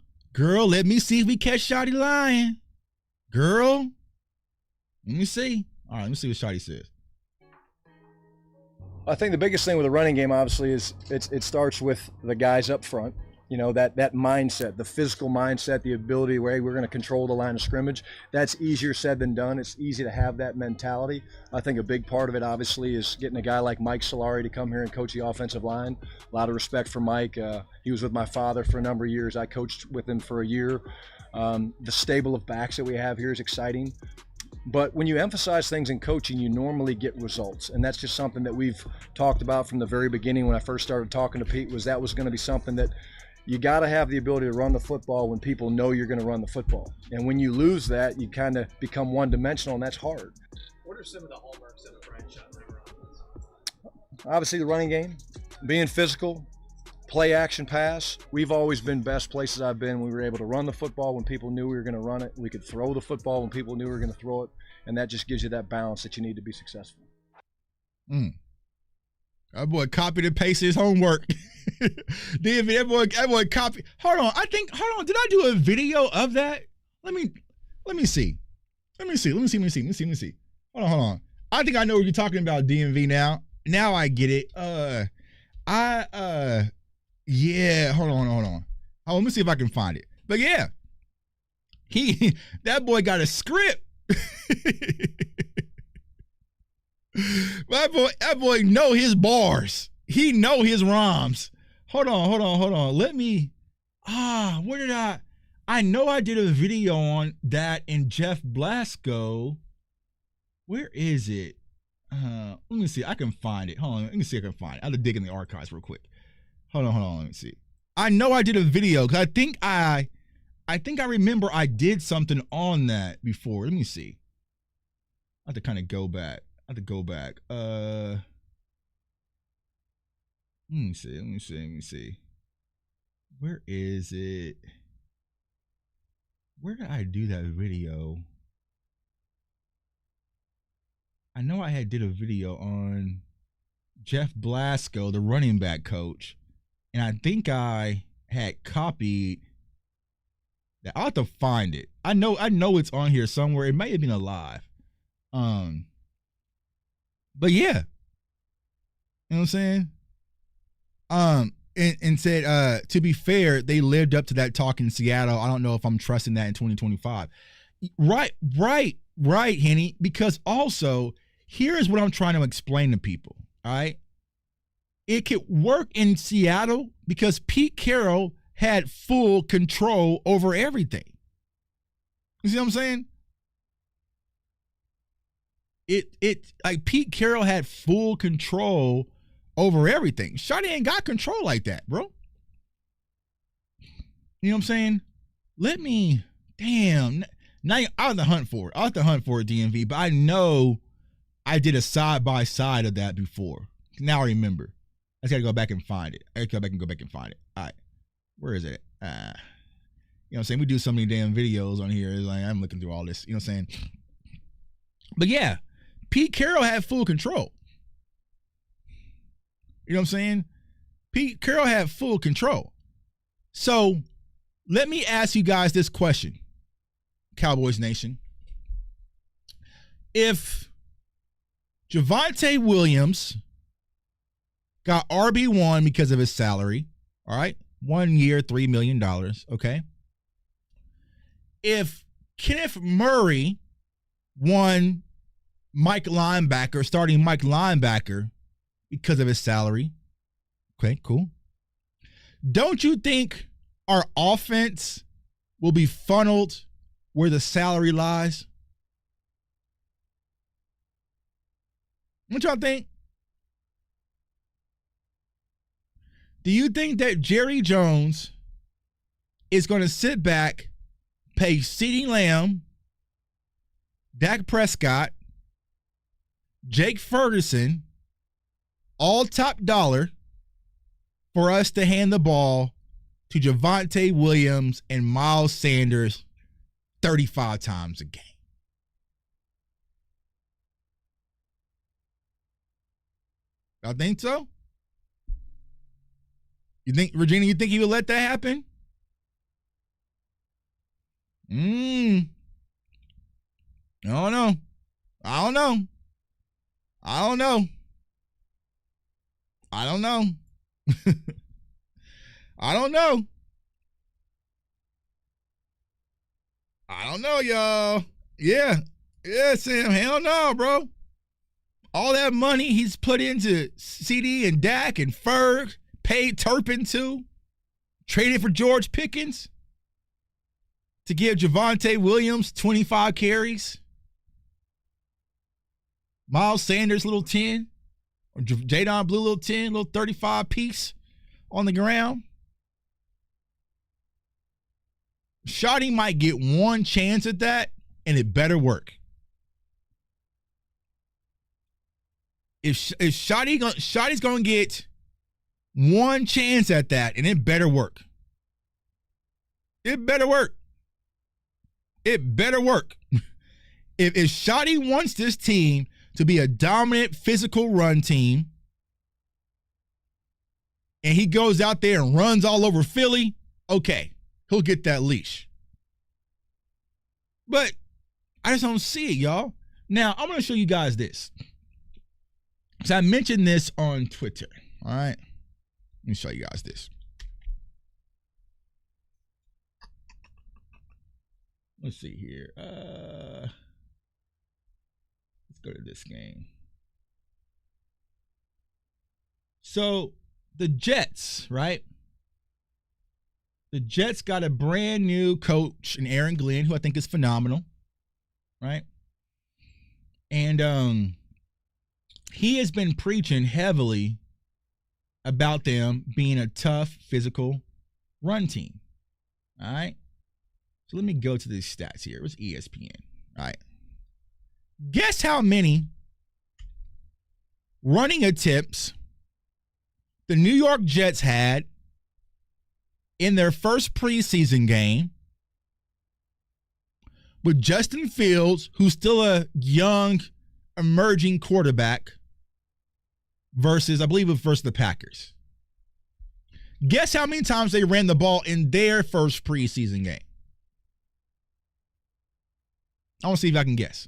let me see if we catch Shotty lying. Girl. Let me see. All right, let me see what Shotty says. I think the biggest thing with the running game, obviously, is it starts with the guys up front. You know, that mindset, the physical mindset, the ability where, hey, we're going to control the line of scrimmage. That's easier said than done. It's easy to have that mentality. I think a big part of it, obviously, is getting a guy like Mike Solari to come here and coach the offensive line. A lot of respect for Mike. He was with my father for a number of years. I coached with him for a year. The stable of backs that we have here is exciting. But when you emphasize things in coaching, you normally get results. And that's just something that we've talked about from the very beginning when I first started talking to Pete, was that was going to be something that you got to have the ability to run the football when people know you're going to run the football. And when you lose that, you kind of become one-dimensional, and that's hard. What are some of the hallmarks of a Brian Schottenheimer offense? Obviously, the running game, being physical, play action pass. We've always been best places I've been. We were able to run the football when people knew we were going to run it. We could throw the football when people knew we were going to throw it. And that just gives you that balance that you need to be successful. That boy copied and pasted his homework. That boy copied. Hold on. Did I do a video of that? Let me see. Let me see. Hold on. I think I know what you're talking about, DMV now. Now I get it. Yeah, hold on. Oh, let me see if I can find it. But yeah, that boy got a script. That boy know his bars. He know his rhymes. Hold on. Let me, where did I know I did a video on that in Jeff Blasco. Where is it? Let me see. I can find it. Hold on. Let me see if I can find it. I have to dig in the archives real quick. Hold on. Let me see. I know I did a video because I think I remember I did something on that before. Let me see. I have to kind of go back. Let me see. Where is it? Where did I do that video? I know I did a video on Jeff Blasco, the running back coach, and I think I had copied that. I'll have to find it. I know it's on here somewhere. It might have been alive. But yeah. You know what I'm saying? And said, to be fair, they lived up to that talk in Seattle. I don't know if I'm trusting that in 2025. Right, Henny, because also, here's what I'm trying to explain to people, all right? It could work in Seattle because Pete Carroll had full control over everything. You see what I'm saying? It like Pete Carroll had full control over everything. Shotty ain't got control like that, bro. You know what I'm saying? Now I'll have to hunt for it. DMV, but I know I did a side-by-side of that before. Now I remember. I just got to go back and find it. All right. Where is it? You know what I'm saying? We do so many damn videos on here. It's like I'm looking through all this. You know what I'm saying? But yeah, Pete Carroll had full control. You know what I'm saying? Pete Carroll had full control. So let me ask you guys this question. Cowboys Nation. If Javonte Williams got RB1 because of his salary, all right, 1 year, $3 million, okay? If Kenneth Murray won Mike linebacker, starting Mike linebacker because of his salary, okay, cool. Don't you think our offense will be funneled where the salary lies? What y'all think? Do you think that Jerry Jones is going to sit back, pay CeeDee Lamb, Dak Prescott, Jake Ferguson, all top dollar for us to hand the ball to Javonte Williams and Miles Sanders 35 times a game? Y'all think so? You think, Regina, you think he would let that happen? I don't know. I don't know. I don't know. I don't know. I don't know. I don't know, y'all. Yeah. Yeah, Sam. Hell no, bro. All that money he's put into CD and Dak and Ferg, paid Turpin too, traded for George Pickens to give Javonte Williams 25 carries. Miles Sanders, little 10. Or Jadon Blue, little 10, little 35 piece on the ground. Schotty might get one chance at that, and it better work. If Schotty's going to get one chance at that, and it better work. It better work. It better work. If Schotty wants this team to be a dominant physical run team, and he goes out there and runs all over Philly, okay, he'll get that leash. But I just don't see it, y'all. Now, I'm going to show you guys this. So I mentioned this on Twitter, all right? Let me show you guys this. Let's see here. Let's go to this game. So the Jets, right? The Jets got a brand new coach in Aaron Glenn, who I think is phenomenal, right? And he has been preaching heavily about them being a tough, physical run team. All right? So let me go to these stats here. It was ESPN. All right. Guess how many running attempts the New York Jets had in their first preseason game with Justin Fields, who's still a young, emerging quarterback, versus, I believe it was versus the Packers. Guess how many times they ran the ball in their first preseason game? I want to see if I can guess.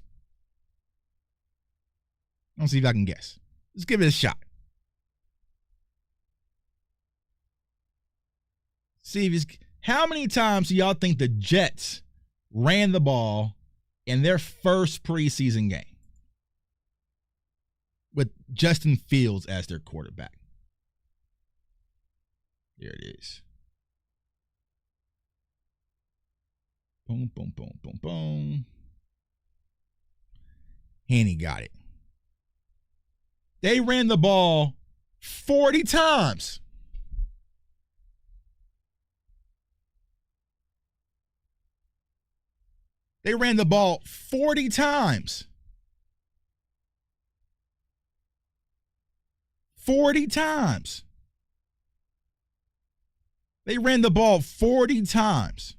Let's give it a shot. See if it's, how many times do y'all think the Jets ran the ball in their first preseason game with Justin Fields as their quarterback? There it is. Boom, boom, boom, boom, boom. And he got it. They ran the ball 40 times. They ran the ball 40 times. 40 times. They ran the ball 40 times.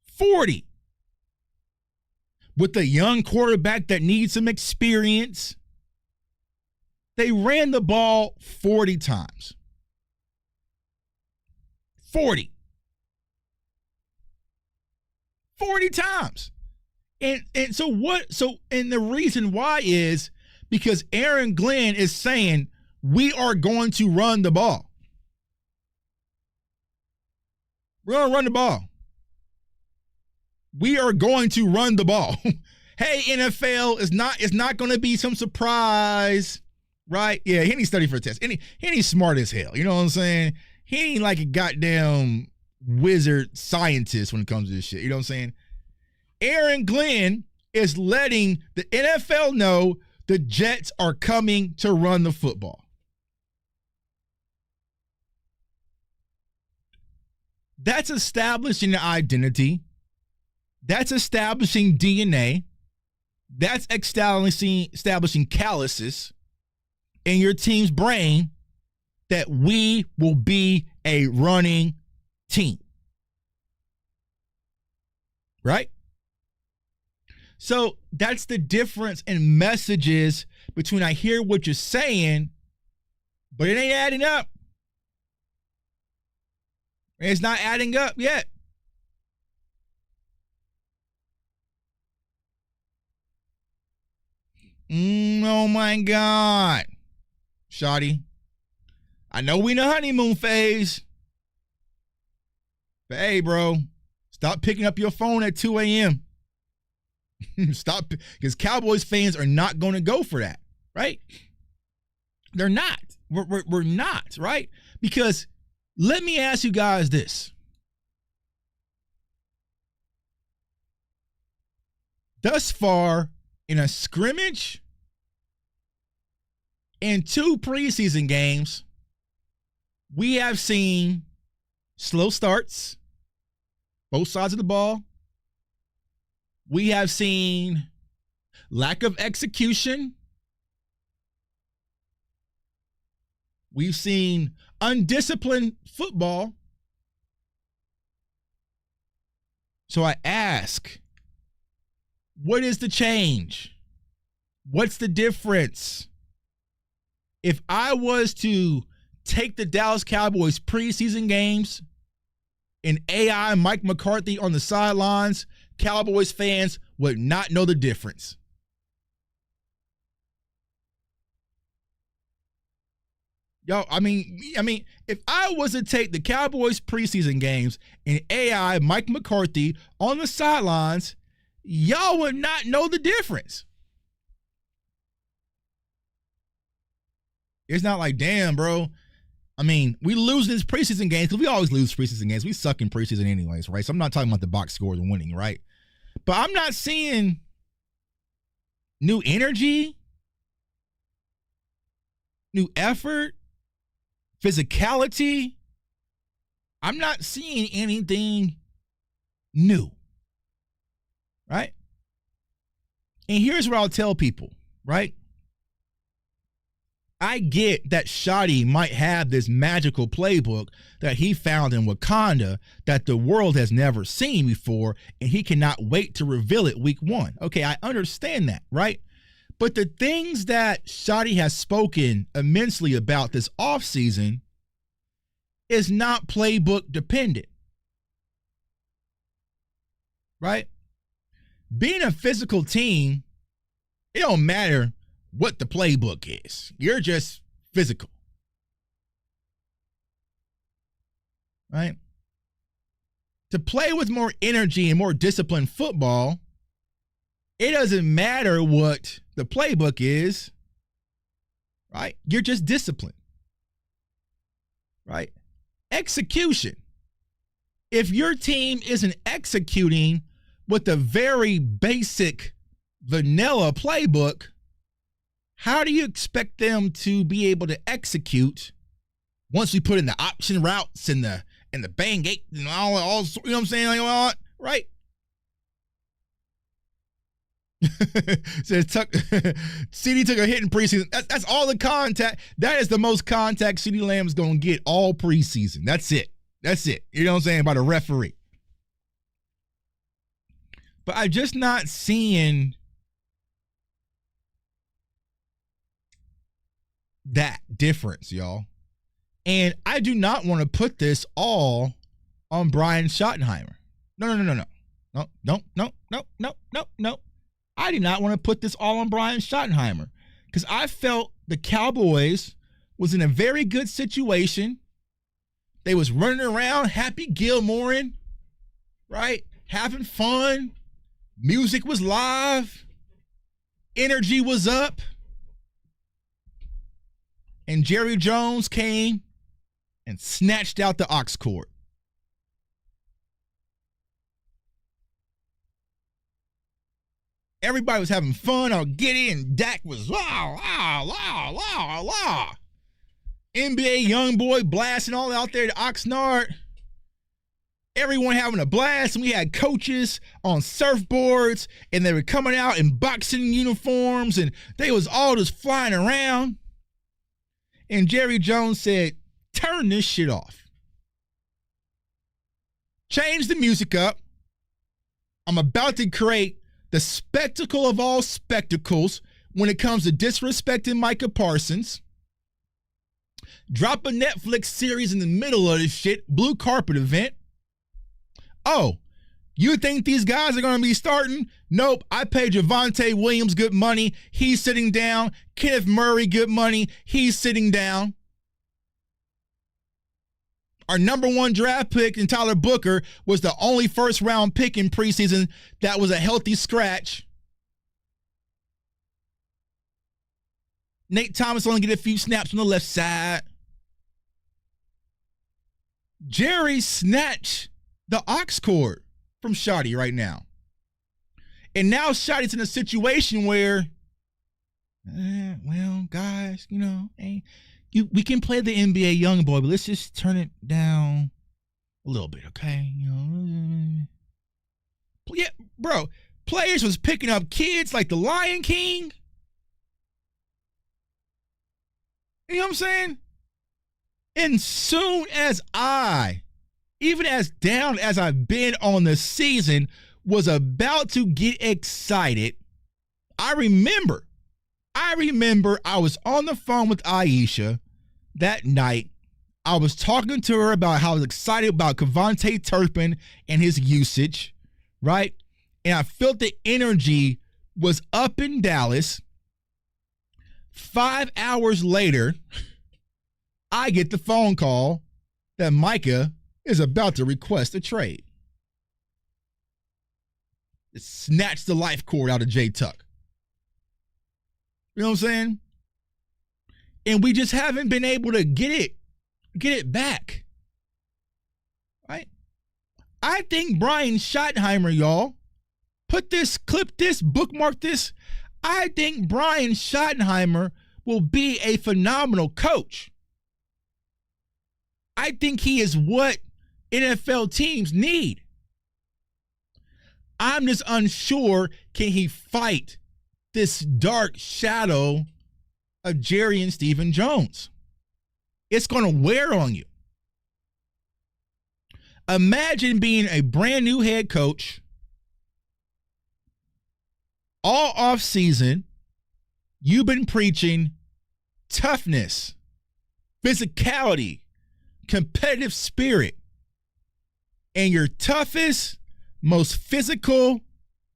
40. With a young quarterback that needs some experience, they ran the ball 40 times. 40. 40 times. And so what? So, and the reason why is because Aaron Glenn is saying we are going to run the ball. We're going to run the ball. We are going to run the ball. Hey, NFL, it's not going to be some surprise, right? Yeah, he ain't study for a test. He ain't smart as hell. You know what I'm saying? He ain't like a goddamn wizard scientist when it comes to this shit. You know what I'm saying? Aaron Glenn is letting the NFL know the Jets are coming to run the football. That's establishing an identity. That's establishing DNA. That's establishing calluses in your team's brain that we will be a running team. Right? So that's the difference in messages between I hear what you're saying, but it ain't adding up. It's not adding up yet. Oh my God. Shotty, I know we in the honeymoon phase, but hey, bro, stop picking up your phone at 2 a.m. Stop, because Cowboys fans are not going to go for that, right? They're not. We're not, right? Because let me ask you guys this. Thus far, in a scrimmage and 2 preseason games, we have seen slow starts, both sides of the ball. We have seen lack of execution. We've seen undisciplined football. So I ask, what is the change? What's the difference? If I was to take the Dallas Cowboys preseason games and AI Mike McCarthy on the sidelines, Cowboys fans would not know the difference. Yo, I mean, if I was to take the Cowboys preseason games and AI Mike McCarthy on the sidelines, y'all would not know the difference. It's not like, damn, bro. I mean, we lose these preseason games because we always lose preseason games. We suck in preseason anyways, right? So I'm not talking about the box scores and winning, right? But I'm not seeing new energy, new effort, physicality. I'm not seeing anything new, right? And here's what I'll tell people, right? I get that Shotty might have this magical playbook that he found in Wakanda that the world has never seen before, and he cannot wait to reveal it week 1. Okay, I understand that, right? But the things that Shotty has spoken immensely about this offseason is not playbook dependent, right? Being a physical team, it don't matter what the playbook is. You're just physical, right? To play with more energy and more disciplined football, it doesn't matter what the playbook is, right? You're just disciplined, right? Execution. If your team isn't executing with a very basic vanilla playbook, how do you expect them to be able to execute once we put in the option routes and the bang gate and all you know what I'm saying? Like, all, right? Says CeeDee took a hit in preseason. That's all the contact. That is the most contact CeeDee Lamb is going to get all preseason. That's it. That's it. You know what I'm saying? By the referee. But I'm just not seeing that difference, y'all. And I do not want to put this all on Brian Schottenheimer. No. No. I did not want to put this all on Brian Schottenheimer because I felt the Cowboys was in a very good situation. They was running around, happy Gilmoreing, right? Having fun. Music was live. Energy was up. And Jerry Jones came and snatched out the aux cord. Everybody was having fun on Giddy, and Dak was la. NBA young boy blasting all out there to Oxnard. Everyone having a blast, and we had coaches on surfboards, and they were coming out in boxing uniforms, and they was all just flying around. And Jerry Jones said, turn this shit off. Change the music up. I'm about to create the spectacle of all spectacles when it comes to disrespecting Micah Parsons. Drop a Netflix series in the middle of this shit, blue carpet event. Oh, you think these guys are going to be starting? Nope, I paid Javonte Williams good money. He's sitting down. Kenneth Murray good money. He's sitting down. Our number one draft pick in Tyler Booker was the only first-round pick in preseason that was a healthy scratch. Nate Thomas only get a few snaps on the left side. Jerry snatched the aux cord from Shotty right now. And now Shotty's in a situation where, well, guys, we can play the NBA young boy, but let's just turn it down a little bit, okay? Yeah, bro, players was picking up kids like the Lion King. You know what I'm saying? And soon as even as down as I've been on the season, was about to get excited, I remember I was on the phone with Aisha that night. I was talking to her about how I was excited about Kevontae Turpin and his usage, right? And I felt the energy was up in Dallas. 5 hours later, I get the phone call that Micah is about to request a trade. It snatched the life cord out of J Tuck. You know what I'm saying? And we just haven't been able to get it back. Right? I think Brian Schottenheimer, y'all, put this, clip this, bookmark this. I think Brian Schottenheimer will be a phenomenal coach. I think he is what NFL teams need. I'm just unsure, can he fight this dark shadow of Jerry and Stephen Jones? It's going to wear on you. Imagine being a brand new head coach all off season. You've been preaching toughness, physicality, competitive spirit, and your toughest, most physical,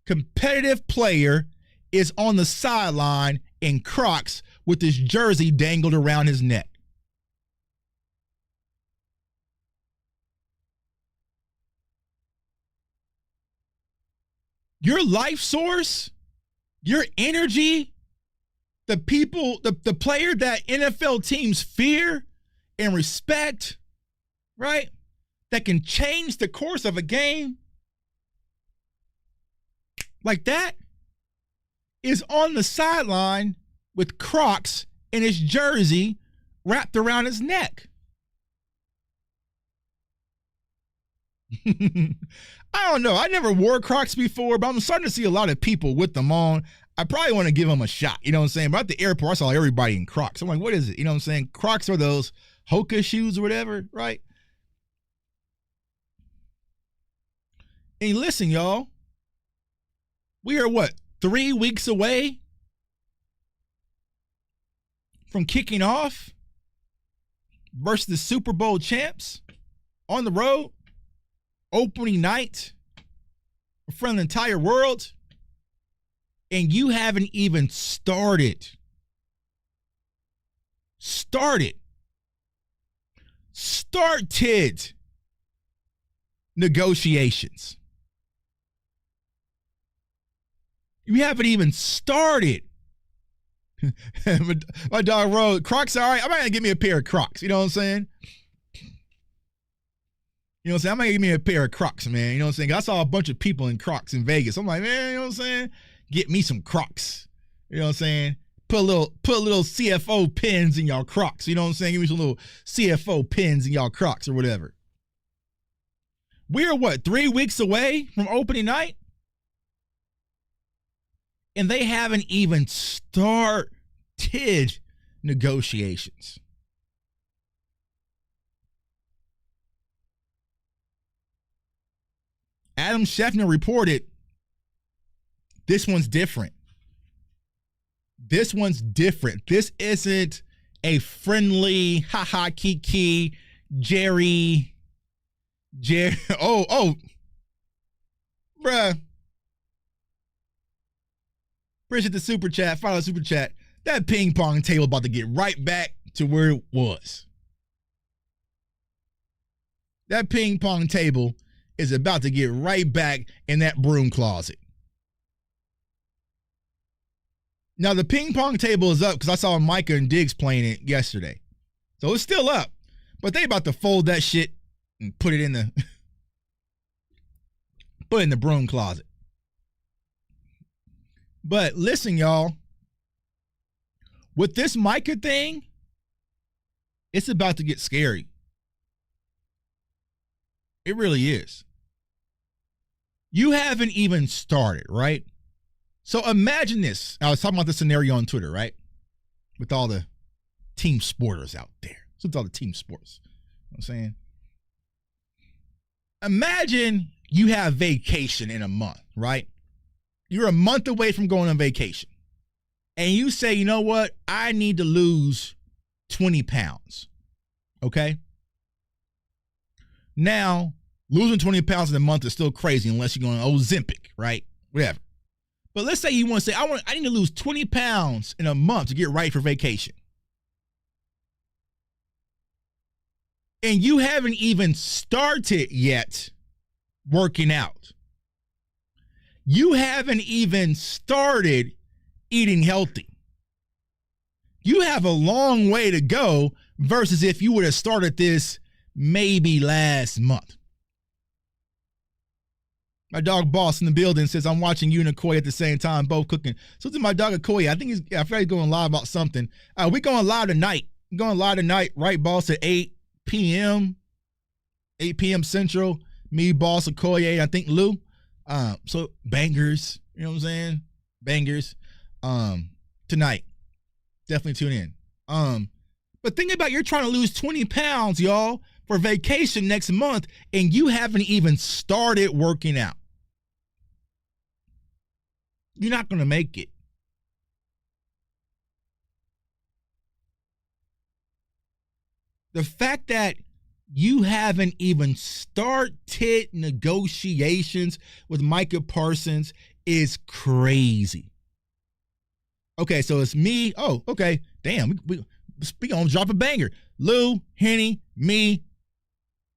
competitive player is on the sideline in Crocs with his jersey dangled around his neck. Your life source, your energy, the people, the player that NFL teams fear and respect, right? That can change the course of a game like that is on the sideline with Crocs in his jersey wrapped around his neck. I don't know. I never wore Crocs before, but I'm starting to see a lot of people with them on. I probably want to give them a shot. You know what I'm saying? But at the airport, I saw everybody in Crocs. I'm like, what is it? You know what I'm saying? Crocs are those Hoka shoes or whatever, right? And listen, y'all. We are what? 3 weeks away from kicking off versus the Super Bowl champs on the road. Opening night, in front of the entire world, and you haven't even started negotiations. You haven't even started. My dog wrote, Crocs, all right, I'm going to give me a pair of Crocs. You know what I'm saying? You know what I'm saying? I'm going to give me a pair of Crocs, man. You know what I'm saying? I saw a bunch of people in Crocs in Vegas. I'm like, man, you know what I'm saying? Get me some Crocs. You know what I'm saying? Put a little CFO pins in y'all Crocs. You know what I'm saying? Give me some little CFO pins in y'all Crocs or whatever. We're what, 3 weeks away from opening night? And they haven't even started negotiations. Adam Schefter reported, this one's different. This one's different. This isn't a friendly, ha-ha, kiki, Jerry, bruh. Appreciate the super chat. Follow the super chat. That ping pong table about to get right back to where it was. That ping pong table is about to get right back in that broom closet. Now, the ping pong table is up because I saw Micah and Diggs playing it yesterday. So it's still up. But they about to fold that shit and put it in the broom closet. But listen, y'all. With this Micah thing, it's about to get scary. It really is. You haven't even started, right? So imagine this. I was talking about this scenario on Twitter, right? With all the team sporters out there. So it's all the team sports. You know what I'm saying? Imagine you have vacation in a month, right? You're a month away from going on vacation. And you say, you know what? I need to lose 20 pounds. Okay? Now, losing 20 pounds in a month is still crazy unless you're going Ozempic, right? Whatever. But let's say you want to say, I need to lose 20 pounds in a month to get ready for vacation. And you haven't even started yet working out. You haven't even started eating healthy. You have a long way to go versus if you would have started this maybe last month. My dog Boss in the building says, I'm watching you and Okoye at the same time, both cooking. So to my dog Okoye, I feel like he's going live about something. We're going live tonight. We're going live tonight, right, Boss, at 8 p.m. 8 p.m. Central. Me, Boss, Okoye, I think Lou. So bangers, you know what I'm saying? Bangers. Tonight. Definitely tune in. But think about, you're trying to lose 20 pounds, y'all, for vacation next month, and you haven't even started working out. You're not going to make it. The fact that you haven't even started negotiations with Micah Parsons is crazy. Okay, so it's me. Oh, okay. Damn, we gonna drop a banger. Lou, Henny, me,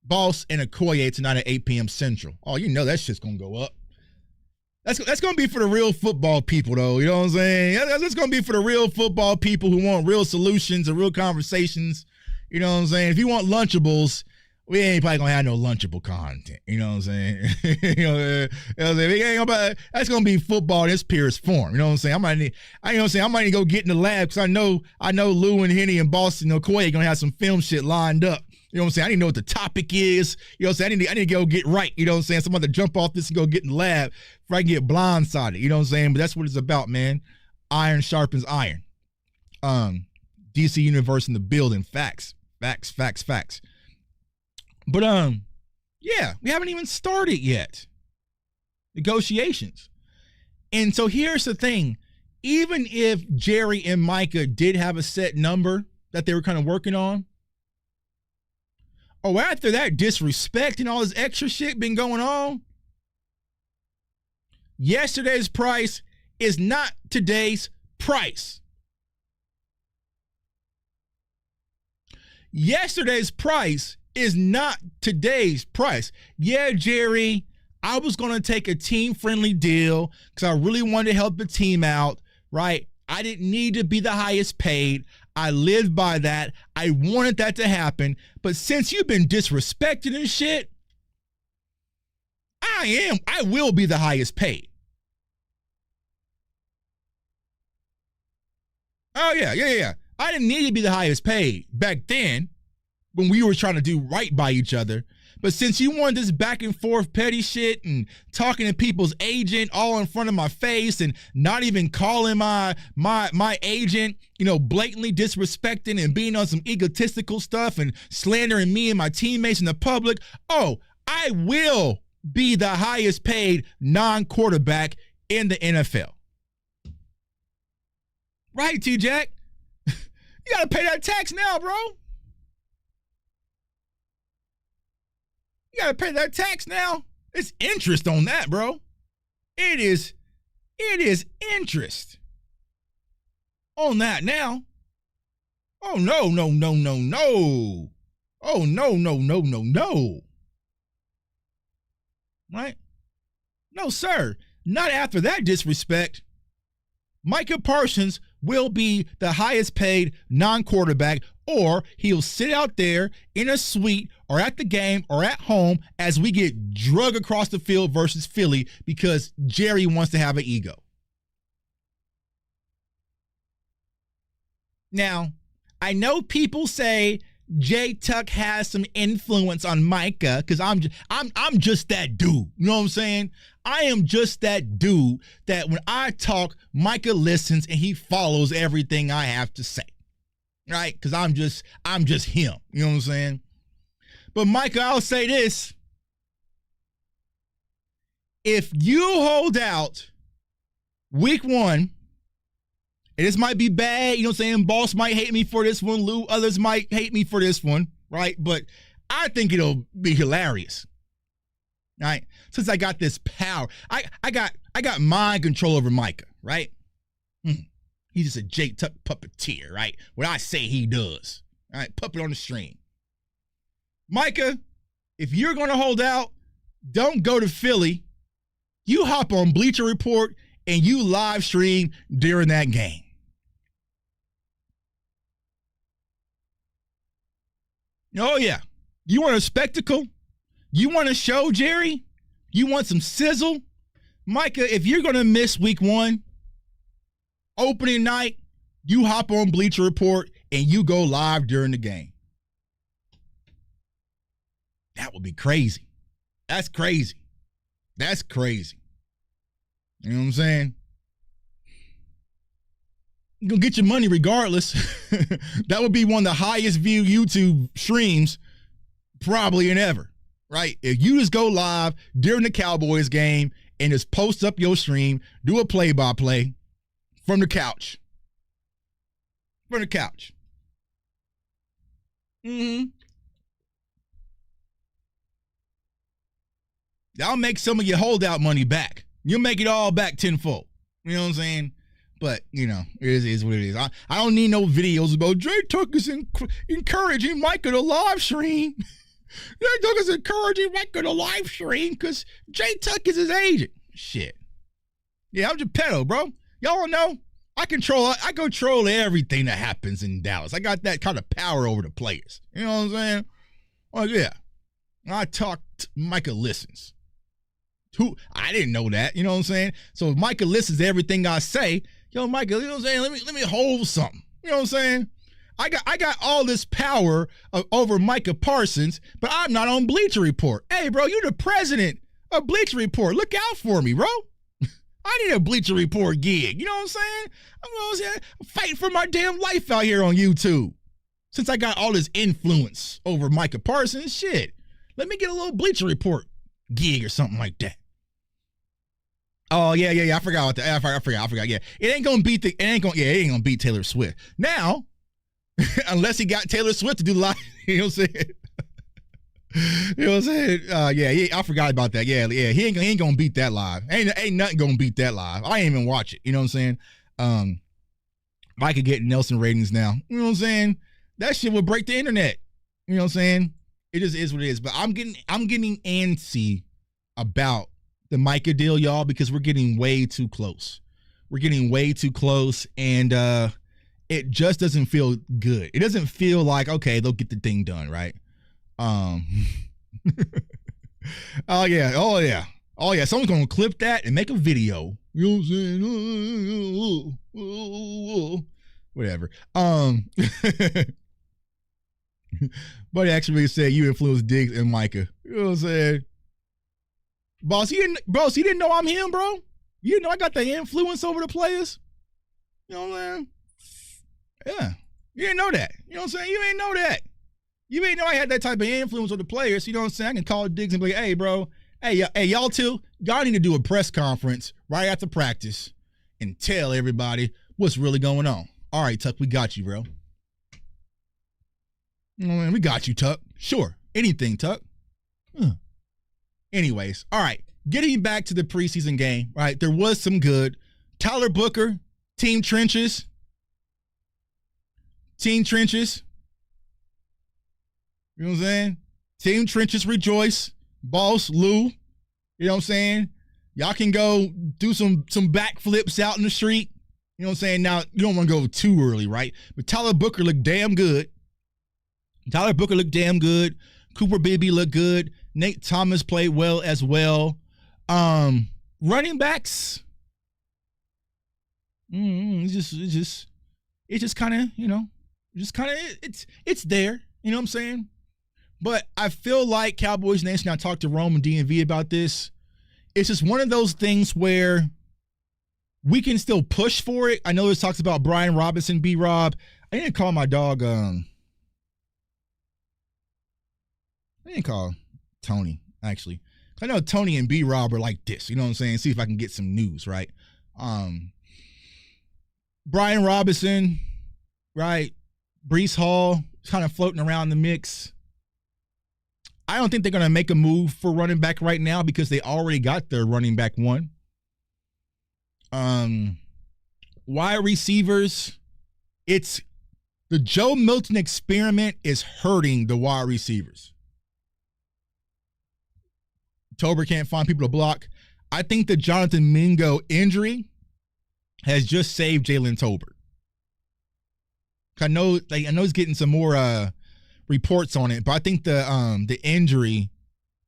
Boss, and Okoye tonight at 8 p.m. Central. Oh, you know that shit's gonna go up. That's gonna be for the real football people, though. You know what I'm saying? That's gonna be for the real football people who want real solutions and real conversations. You know what I'm saying? If you want Lunchables, we ain't probably gonna have no Lunchable content. You know what I'm saying? That's gonna be football in its purest form. You know what I'm saying? I might need to go get in the lab because I know Lou and Henny and Boston and Okoye gonna have some film shit lined up. You know what I'm saying? I need to know what the topic is. You know what I'm saying? I need to go get right. You know what I'm saying? Somebody to jump off this and go get in the lab before I get blindsided. You know what I'm saying? But that's what it's about, man. Iron sharpens iron. DC Universe in the building. Facts. But yeah, we haven't even started yet. Negotiations. And so here's the thing. Even if Jerry and Micah did have a set number that they were kind of working on, after that disrespect and all this extra shit been going on, Yesterday's price is not today's price. Yesterday's price is not today's price. Yeah, Jerry, I was going to take a team-friendly deal because I really wanted to help the team out, right? I didn't need to be the highest paid. I lived by that. I wanted that to happen. But since you've been disrespected and shit, I will be the highest paid. Oh, yeah. I didn't need to be the highest paid back then when we were trying to do right by each other. But since you wanted this back and forth petty shit and talking to people's agent all in front of my face and not even calling my agent, blatantly disrespecting and being on some egotistical stuff and slandering me and my teammates in the public, I will be the highest paid non-quarterback in the NFL. Right, T-Jack? You got to pay that tax now, bro. You got to pay that tax now. It's interest on that, bro. It is interest on that now. Oh, no. Oh, no. Right? No, sir. Not after that disrespect. Micah Parsons will be the highest paid non-quarterback, or he'll sit out there in a suite or at the game or at home as we get drug across the field versus Philly because Jerry wants to have an ego. Now, I know people say Jay Tuck has some influence on Micah because I'm just that dude. You know what I'm saying? I am just that dude that when I talk, Micah listens and he follows everything I have to say. Right? Because I'm just him. You know what I'm saying? But Micah, I'll say this. If you hold out week one, and this might be bad, you know what I'm saying? Boss might hate me for this one. Lou, others might hate me for this one, right? But I think it'll be hilarious. Right? Since I got this power. I got mind control over Micah, right? He's just a Jay Tuck puppeteer, right? What I say he does. All right, puppet on the string. Micah, if you're going to hold out, don't go to Philly. You hop on Bleacher Report and you live stream during that game. Oh, yeah. You want a spectacle? You want a show, Jerry? You want some sizzle? Micah, if you're going to miss week one, opening night, you hop on Bleacher Report and you go live during the game. That would be crazy. That's crazy. That's crazy. You know what I'm saying? You're going to get your money regardless. That would be one of the highest viewed YouTube streams probably in ever, right? If you just go live during the Cowboys game and just post up your stream, do a play-by-play from the couch. From the couch. Y'all make some of your holdout money back. You'll make it all back tenfold. You know what I'm saying? But, it is what it is. I don't need no videos about Jay Tuck is encouraging Micah to live stream. Jay Tuck is encouraging Micah to live stream because Jay Tuck is his agent. Shit. Yeah, I'm Geppetto, bro. Y'all know I control everything that happens in Dallas. I got that kind of power over the players. You know what I'm saying? Oh, yeah. I talk, Micah listens. I didn't know that, you know what I'm saying? So if Micah listens to everything I say, yo, Micah, you know what I'm saying? Let me hold something. You know what I'm saying? I got all this power over Micah Parsons, but I'm not on Bleacher Report. Hey, bro, you're the president of Bleacher Report. Look out for me, bro. I need a Bleacher Report gig. You know what I'm saying? I'm fighting for my damn life out here on YouTube. Since I got all this influence over Micah Parsons, shit. Let me get a little Bleacher Report gig or something like that. Oh, yeah. I forgot about that. I forgot. Yeah. It ain't gonna beat Taylor Swift. Now, unless he got Taylor Swift to do live, you know what I'm saying? You know what I'm saying? I forgot about that. Yeah, he ain't gonna beat that live. Ain't nothing gonna beat that live. I ain't even watch it. You know what I'm saying? Micah getting Nelson ratings now. You know what I'm saying? That shit would break the internet. You know what I'm saying? It just is what it is. But I'm getting antsy about the Micah deal, y'all, because we're getting way too close. We're getting way too close, and it just doesn't feel good. It doesn't feel like, okay, they'll get the thing done, right? Oh yeah. Someone's gonna clip that and make a video. You know what I'm saying? Whatever. But actually said you influenced Diggs and Micah. You know what I'm saying? Boss, he didn't know I'm him, bro. You didn't know I got the influence over the players. You know what I'm saying? Yeah. You didn't know that. You know what I'm saying? You ain't know that. You ain't know I had that type of influence on the players. You know what I'm saying? I can call Diggs and be like, hey, bro. Hey, y'all too. Y'all need to do a press conference right after practice and tell everybody what's really going on. All right, Tuck, we got you, bro. You know what I mean? We got you, Tuck. Sure. Anything, Tuck. Anyways, all right. Getting back to the preseason game, right? There was some good. Tyler Booker, team trenches. Team trenches. You know what I'm saying? Team trenches rejoice. Boss, Lou. You know what I'm saying? Y'all can go do some backflips out in the street. You know what I'm saying? Now, you don't want to go too early, right? But Tyler Booker looked damn good. Cooper Beebe looked good. Nate Thomas played well as well. Running backs. It's just kind of, you know, it's there. You know what I'm saying? But I feel like Cowboys Nation, I talked to Rome and DMV about this. It's just one of those things where we can still push for it. I know this talks about Brian Robinson, B-Rob. I didn't call my dog, I didn't call Tony, actually. I know Tony and B-Rob are like this. You know what I'm saying? See if I can get some news, right? Brian Robinson, right? Breece Hall, kind of floating around the mix. I don't think they're going to make a move for running back right now because they already got their running back one. Wide receivers, it's the Joe Milton experiment is hurting the wide receivers. Tober can't find people to block. I think the Jonathan Mingo injury has just saved Jalen Tolbert. I know he's getting some more reports on it, but I think the injury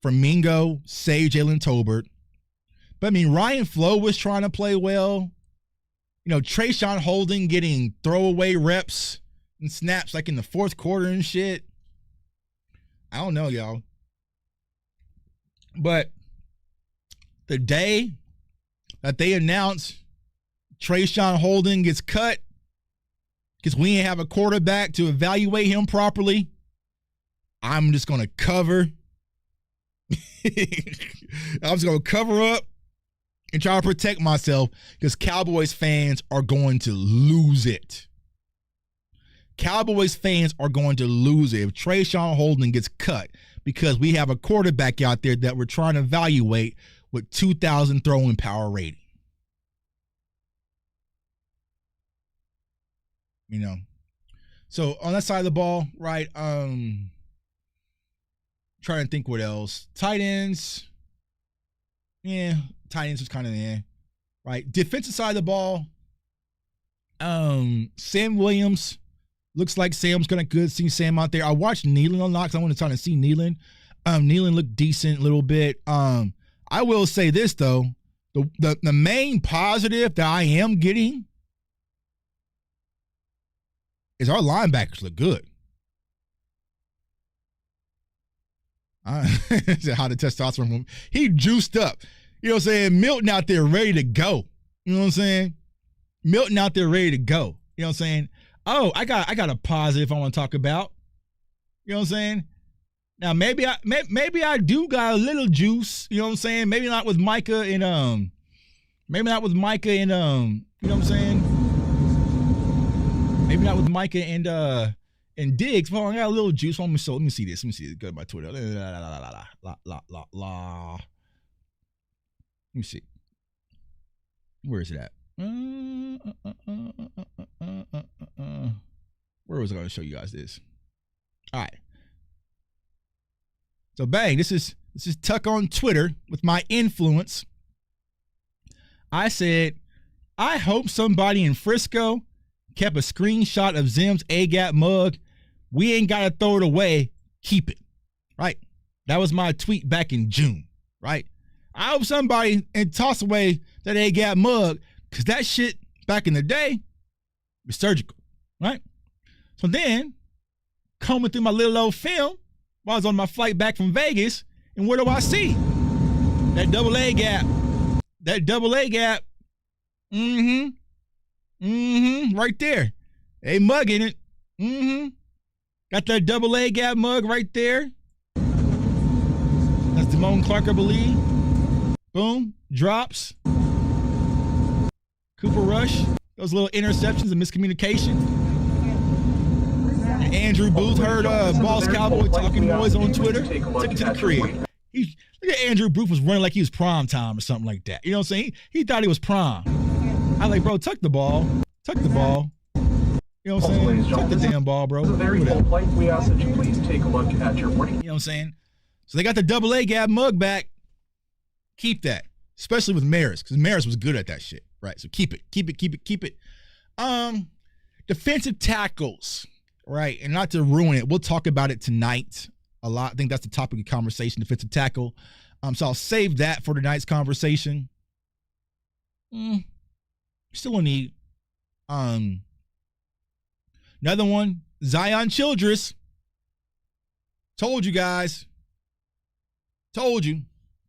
from Mingo saved Jalen Tolbert. But I mean, Ryan Flo was trying to play well. You know, Trayshawn Holden getting throwaway reps and snaps like in the fourth quarter and shit. I don't know, y'all. But the day that they announced Trayshawn Holden gets cut because we didn't have a quarterback to evaluate him properly, I'm just going to cover. I'm just going to cover up and try to protect myself because Cowboys fans are going to lose it. Cowboys fans are going to lose it if Trayshawn Holden gets cut because we have a quarterback out there that we're trying to evaluate with 2,000 throwing power rating. You know, so on that side of the ball, right? Trying to think what else. Tight ends. Yeah, tight ends was kind of there, right? Defensive side of the ball. Sam Williams. Looks like Sam's gonna good. See Sam out there. I watched Nealon a lot because I want to try to see Nealon. Nealon looked decent a little bit. I will say this though, the main positive that I am getting is our linebackers look good. How the testosterone, he juiced up. You know what I'm saying? Milton out there ready to go. You know what I'm saying? Milton out there ready to go. You know what I'm saying? Oh, I got a positive I want to talk about. You know what I'm saying? Now maybe I do got a little juice. You know what I'm saying? Maybe not with Micah and you know what I'm saying? Maybe not with Micah and And Diggs, well, I got a little juice on me, so let me see this. Go to my Twitter. Let me see. Where is it at? Where was I going to show you guys this? All right. So bang, this is Tuck on Twitter with my influence. I said, I hope somebody in Frisco kept a screenshot of Zim's A-Gap mug. We ain't got to throw it away. Keep it. Right? That was my tweet back in June. Right? I hope somebody and toss away that A-Gap mug, because that shit back in the day was surgical. Right? So then, combing through my little old film while I was on my flight back from Vegas, and what do I see? That double A-Gap. That double A-Gap. Right there. A mug in it. Got that double A-Gap mug right there. That's Damone Clark, I believe. Boom. Drops. Cooper Rush. Those little interceptions and miscommunication. And Andrew Booth heard Boss Cowboy talking noise on Twitter. Took it to the crib. Look at Andrew Booth was running like he was prime time or something like that. You know what I'm saying? He thought he was prime. I was like, bro, tuck the ball. Tuck the ball. You know what I'm saying? Tuck the damn ball, bro. It's a very full plate. We ask that you please take a look at your warning. You know what I'm saying? So they got the double A-Gap mug back. Keep that. Especially with Maris, because Maris was good at that shit. Right? So keep it. Keep it. Defensive tackles. Right? And not to ruin it, we'll talk about it tonight a lot. I think that's the topic of conversation, defensive tackle. So I'll save that for tonight's conversation. Still a need. Another one, Zion Childress. Told you guys. Told you.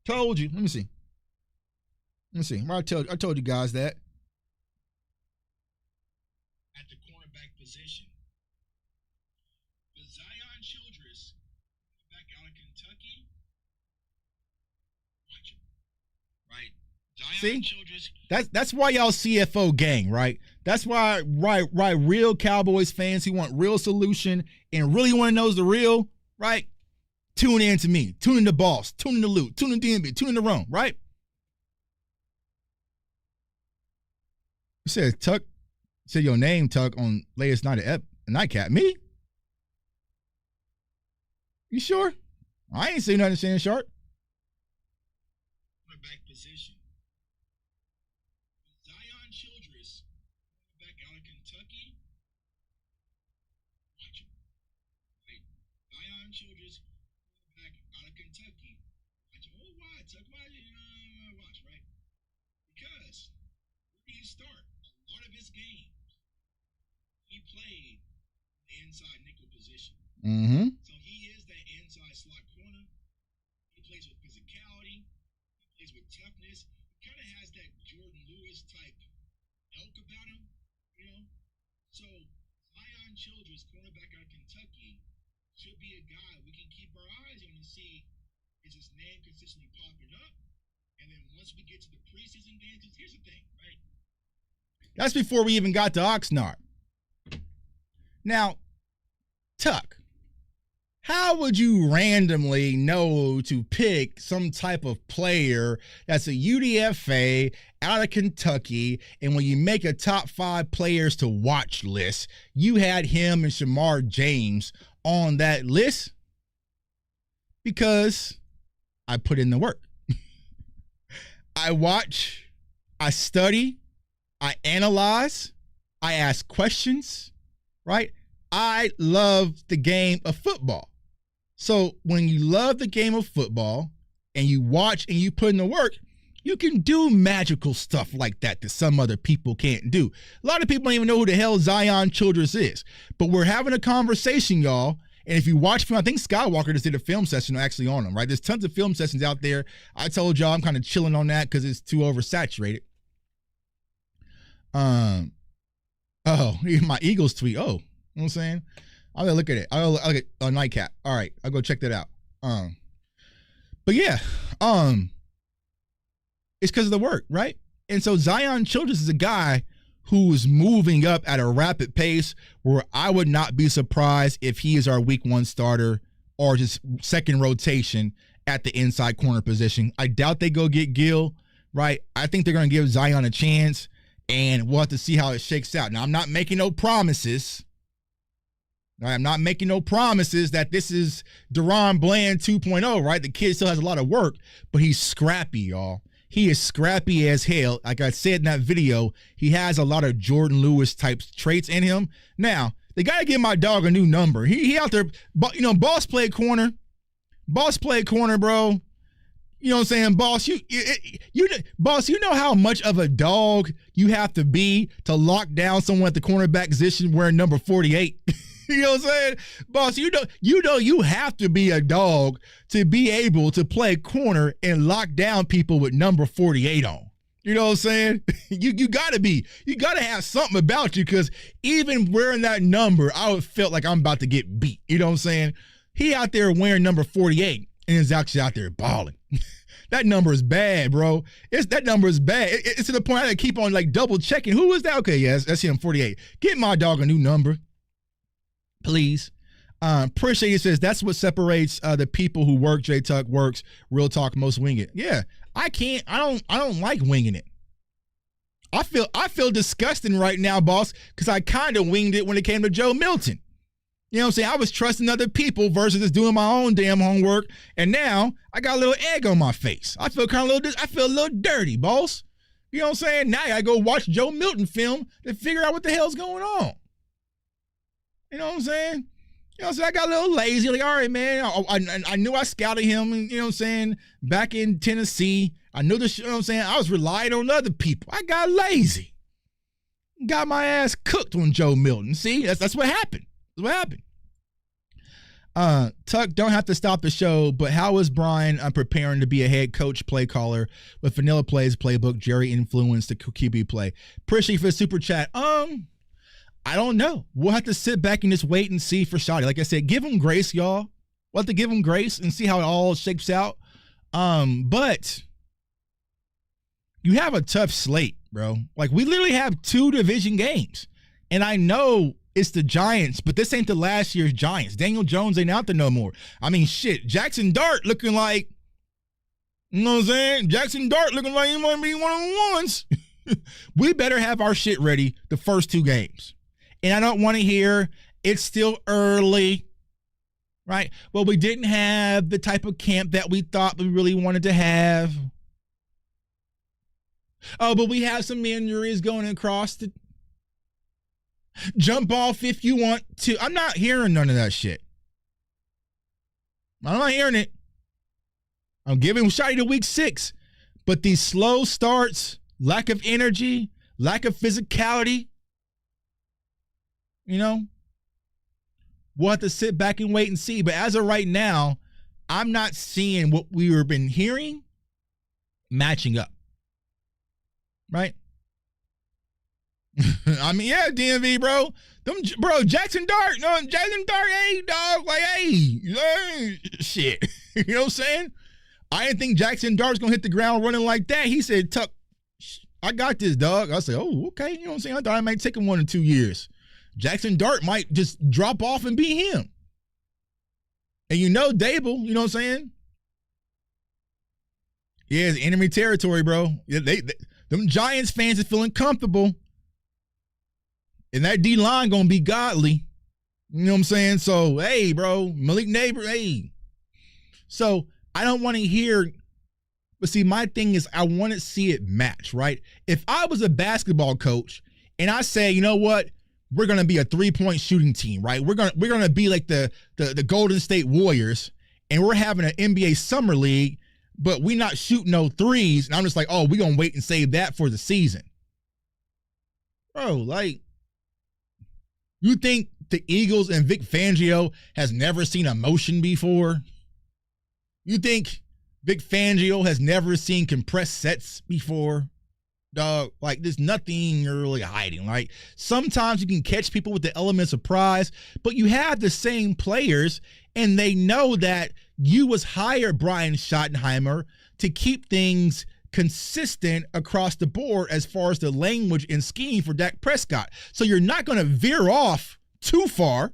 Let me see. I told you guys that. At the cornerback position. The Zion Childress back out of Kentucky. Watch him. Right? Zion Childress. That's why y'all CFO gang, right? That's why real Cowboys fans who want real solution and really want to know the real, right? Tune in to me. Tune in to Boss. Tune in to Luke. Tune in to DMB. Tune in to Rome, right? You said Tuck, said your name, Tuck, on latest night of Nightcap. Me? You sure? I ain't saying nothing saying Sharp. Back position. Zion Childress back out of Kentucky. Watch him. Right. Zion Childress back out of Kentucky. Watch him. Oh, why? Tuck, why? Watch, right? Because where did he start? A lot of his games, he played the inside nickel position. So he is that inside slot corner. He plays with physicality. He plays with toughness. He kind of has that Jordan Lewis type elk about him, you know? So Zion Childress, cornerback out of Kentucky, should be a guy we can keep our eyes on and see, is his name consistently popping up? And then once we get to the preseason games, because here's the thing, right? That's before we even got to Oxnard. Now, Tuck, how would you randomly know to pick some type of player that's a UDFA out of Kentucky, and when you make a top 5 players to watch list, you had him and Shamar James on that list? Because I put in the work. I watch, I study, I analyze, I ask questions, right? I love the game of football. So when you love the game of football and you watch and you put in the work, you can do magical stuff like that some other people can't do. A lot of people don't even know who the hell Zion Childress is. But we're having a conversation, y'all. And if you watch film, I think Skywalker just did a film session actually on them, right? There's tons of film sessions out there. I told y'all I'm kind of chilling on that because it's too oversaturated. Oh, my Eagles tweet. Oh, you know what I'm saying? I'll look at it. I'll look at a Nightcap. All right, I'll go check that out. But yeah, it's because of the work, right? And so Zion Childress is a guy who's moving up at a rapid pace where I would not be surprised if he is our week 1 starter or just second rotation at the inside corner position. I doubt they go get Gill, right? I think they're going to give Zion a chance, and we'll have to see how it shakes out. Now, I'm not making no promises. Right? I'm not making no promises that this is Deron Bland 2.0, right? The kid still has a lot of work, but he's scrappy, y'all. He is scrappy as hell. Like I said in that video, he has a lot of Jordan Lewis type traits in him. Now, they got to give my dog a new number. He out there, boss play corner. Boss play corner, bro. You know what I'm saying? Boss, boss, you know how much of a dog you have to be to lock down someone at the cornerback position wearing number 48? You know what I'm saying? Boss, you know you have to be a dog to be able to play corner and lock down people with number 48 on. You know what I'm saying? You gotta be. You gotta have something about you, because even wearing that number, I would felt like I'm about to get beat. You know what I'm saying? He out there wearing number 48 and is actually out there balling. That number is bad, bro. That number is bad. It's to the point I had to keep on like double checking. Who is that? Okay, yes, that's him, 48. Get my dog a new number, please. Appreciate it. Says that's what separates the people who work. J Tuck works. Real talk, most wing it. Yeah, I can't. I don't like winging it. I feel disgusting right now, boss, because I kind of winged it when it came to Joe Milton. You know what I'm saying? I was trusting other people versus just doing my own damn homework, and now I got a little egg on my face. I feel a little dirty, boss. You know what I'm saying? Now I gotta go watch Joe Milton film to figure out what the hell's going on. You know what I'm saying? You know what I'm saying? I got a little lazy. Like, all right, man. I knew I scouted him, you know what I'm saying, back in Tennessee. I knew this, you know what I'm saying? I was relying on other people. I got lazy. Got my ass cooked on Joe Milton. See, that's what happened. That's what happened. Tuck, don't have to stop the show, but how is Brian preparing to be a head coach play caller with Vanilla Plays playbook, Jerry influenced the QB play? Appreciate you for the super chat. I don't know. We'll have to sit back and just wait and see for Shotty. Like I said, give him grace, y'all. We'll have to give him grace and see how it all shakes out. But you have a tough slate, bro. Like, we literally have 2 division games. And I know it's the Giants, but this ain't the last year's Giants. Daniel Jones ain't out there no more. I mean, shit, Jackson Dart looking like, you know what I'm saying? Jackson Dart looking like he might be one of the ones. We better have our shit ready the first 2 games. And I don't want to hear it's still early, right? Well, we didn't have the type of camp that we thought we really wanted to have. Oh, but we have some injuries going across the jump off if you want to. I'm not hearing none of that shit. I'm not hearing it. I'm giving Shotty to week 6. But these slow starts, lack of energy, lack of physicality, you know, we'll have to sit back and wait and see. But as of right now, I'm not seeing what we were been hearing matching up. Right? I mean, yeah, DMV, bro. Jackson Dart, hey, dog, like, hey, shit. You know what I'm saying? I didn't think Jackson Dart's gonna hit the ground running like that. He said, Tuck, I got this, dog. I said, oh, okay. You know what I'm saying? I thought it might take him 1 or 2 years. Jackson Dart might just drop off and be him. And you know Dable, you know what I'm saying? Yeah, it's enemy territory, bro. Yeah, them Giants fans are feeling comfortable. And that D-line gonna be godly. You know what I'm saying? So, hey, bro, Malik Neighbor, hey. So, I don't want to hear, but see, my thing is I want to see it match, right? If I was a basketball coach and I say, you know what? We're gonna be a 3-point shooting team, right? We're gonna be like the Golden State Warriors, and we're having an NBA summer league, but we not shooting no threes. And I'm just like, oh, we're gonna wait and save that for the season. Bro, like, you think the Eagles and Vic Fangio has never seen emotion before? You think Vic Fangio has never seen compressed sets before? Dog, like, there's nothing you're really hiding, right? Sometimes you can catch people with the element of surprise, but you have the same players, and they know that you was hired, Brian Schottenheimer, to keep things consistent across the board as far as the language and scheme for Dak Prescott. So you're not going to veer off too far.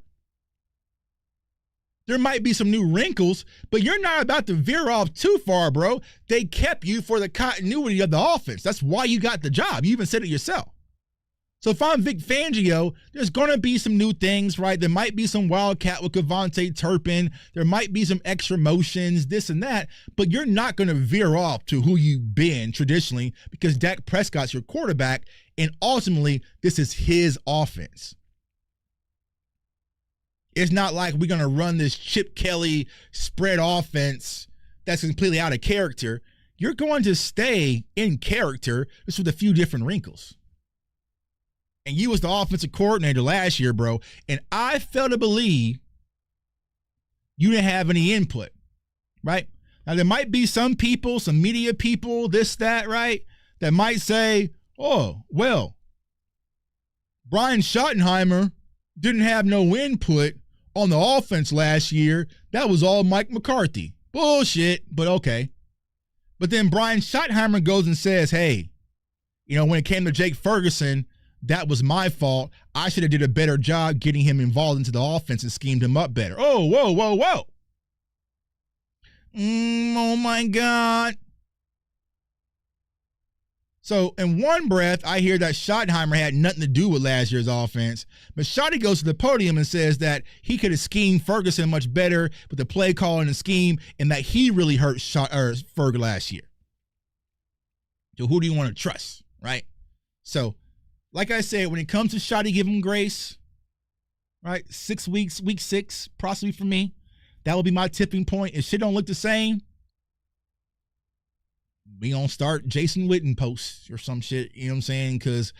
There might be some new wrinkles, but you're not about to veer off too far, bro. They kept you for the continuity of the offense. That's why you got the job. You even said it yourself. So if I'm Vic Fangio, there's going to be some new things, right? There might be some wildcat with Kevontae Turpin. There might be some extra motions, this and that, but you're not going to veer off to who you've been traditionally because Dak Prescott's your quarterback, and ultimately, this is his offense. It's not like we're going to run this Chip Kelly spread offense that's completely out of character. You're going to stay in character, just with a few different wrinkles. And you was the offensive coordinator last year, bro. And I fail to believe you didn't have any input, right? Now, there might be some people, some media people, this, that, right, that might say, oh, well, Brian Schottenheimer didn't have no input on the offense last year. That was all Mike McCarthy. Bullshit, but okay. But then Brian Schottenheimer goes and says, hey, when it came to Jake Ferguson, that was my fault. I should have did a better job getting him involved into the offense and schemed him up better. Oh, whoa, whoa, whoa. Oh, my God. So in one breath, I hear that Schottenheimer had nothing to do with last year's offense. But Schotty goes to the podium and says that he could have schemed Ferguson much better with the play call and the scheme, and that he really hurt Ferg last year. So who do you want to trust, right? So, like I said, when it comes to Schotty, give him grace, right? 6 weeks, week 6, possibly for me. That will be my tipping point. If shit don't look the same, we gonna start Jason Witten posts or some shit, you know what I'm saying? Because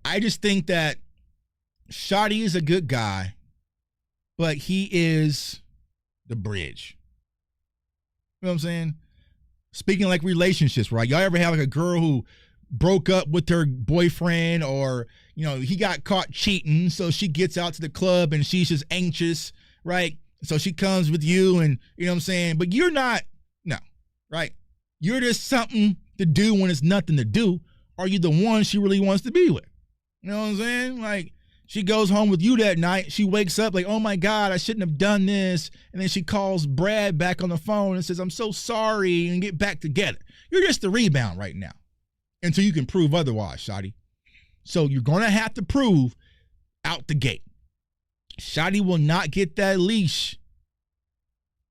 I just think that Schotty is a good guy, but he is the bridge. You know what I'm saying? Speaking like relationships, right? Y'all ever have like a girl who broke up with her boyfriend, or he got caught cheating, so she gets out to the club and she's just anxious, right? So she comes with you, and you know what I'm saying, but you're not, no, right? You're just something to do when it's nothing to do. Are you the one she really wants to be with? You know what I'm saying? Like, she goes home with you that night, she wakes up like, oh my God, I shouldn't have done this, and then she calls Brad back on the phone and says, I'm so sorry, and get back together. You're just the rebound right now, until you can prove otherwise, Shotty. So you're going to have to prove out the gate. Shotty will not get that leash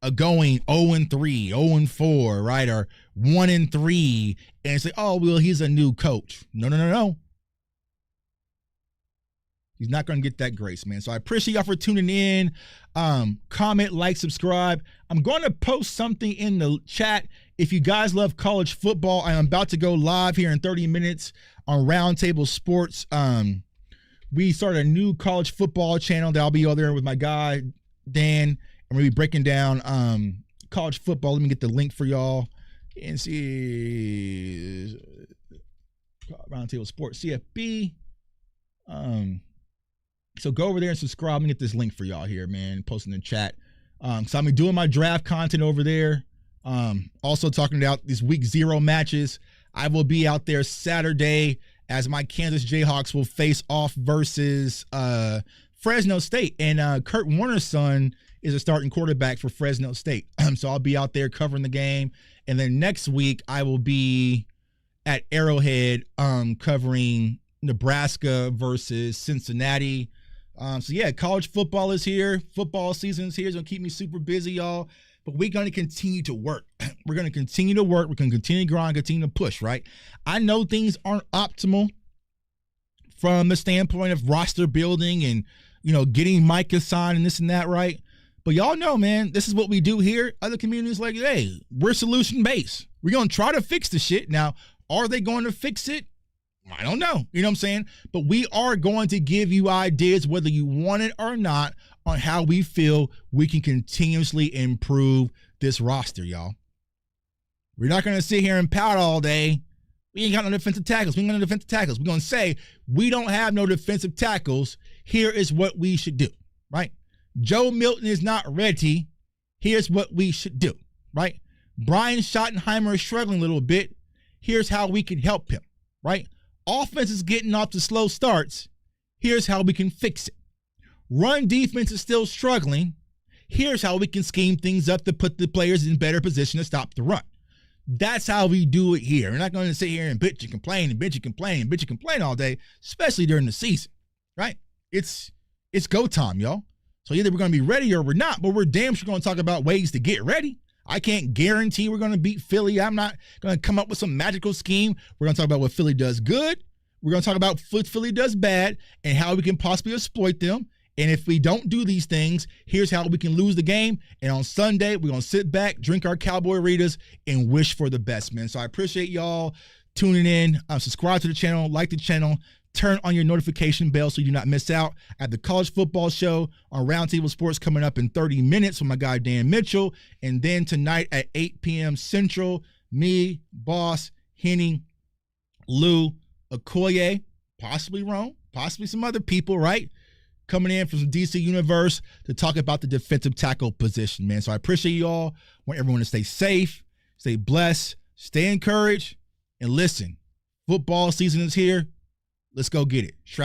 of going 0-3, 0-4, right? Or 1-3, and say, oh, well, he's a new coach. No. He's not going to get that grace, man. So I appreciate y'all for tuning in. Comment, like, subscribe. I'm going to post something in the chat. If you guys love college football, I am about to go live here in 30 minutes on Roundtable Sports. We started a new college football channel that I'll be over there with my guy, Dan, and we'll be breaking down college football. Let me get the link for y'all and see. Roundtable Sports, CFB. So go over there and subscribe. I'm gonna get this link for y'all here, man. Post in the chat. So I'm doing my draft content over there. Also talking about these week 0 matches. I will be out there Saturday as my Kansas Jayhawks will face off versus Fresno State. And Kurt Warner's son is a starting quarterback for Fresno State. So I'll be out there covering the game. And then next week I will be at Arrowhead covering Nebraska versus Cincinnati. So yeah, college football is here. Football season is here. It's going to keep me super busy, y'all. But we're going to continue to work. We're going to continue to work. We're going to continue to grind, continue to push, right? I know things aren't optimal from the standpoint of roster building and, getting Micah signed and this and that, right? But y'all know, man, this is what we do here. Other communities like, hey, we're solution-based. We're going to try to fix the shit. Now, are they going to fix it? I don't know. You know what I'm saying? But we are going to give you ideas, whether you want it or not, on how we feel we can continuously improve this roster, y'all. We're not going to sit here and pout all day. We ain't got no defensive tackles. We ain't got no defensive tackles. We're going to say, we don't have no defensive tackles. Here is what we should do, right? Joe Milton is not ready. Here's what we should do, right? Brian Schottenheimer is struggling a little bit. Here's how we can help him, right? Offense is getting off to slow starts. Here's how we can fix it. Run defense is still struggling. Here's how we can scheme things up to put the players in better position to stop the run. That's how we do it here. We're not going to sit here and bitch and complain and bitch and complain and bitch and complain all day, especially during the season, right? It's go time, y'all. So either we're going to be ready or we're not, but we're damn sure going to talk about ways to get ready. I can't guarantee we're going to beat Philly. I'm not going to come up with some magical scheme. We're going to talk about what Philly does good. We're going to talk about what Philly does bad and how we can possibly exploit them. And if we don't do these things, here's how we can lose the game. And on Sunday, we're going to sit back, drink our Cowboy Ritas, and wish for the best, man. So I appreciate y'all tuning in. Subscribe to the channel, like the channel, turn on your notification bell so you do not miss out at the college football show on Roundtable Sports coming up in 30 minutes with my guy Dan Mitchell. And then tonight at 8 p.m. Central, me, Boss, Henning, Lou, Okoye, possibly Rome, possibly some other people, right? Coming in from the DC universe to talk about the defensive tackle position, man. So I appreciate you all. I want everyone to stay safe, stay blessed, stay encouraged, and listen, football season is here. Let's go get it. Strap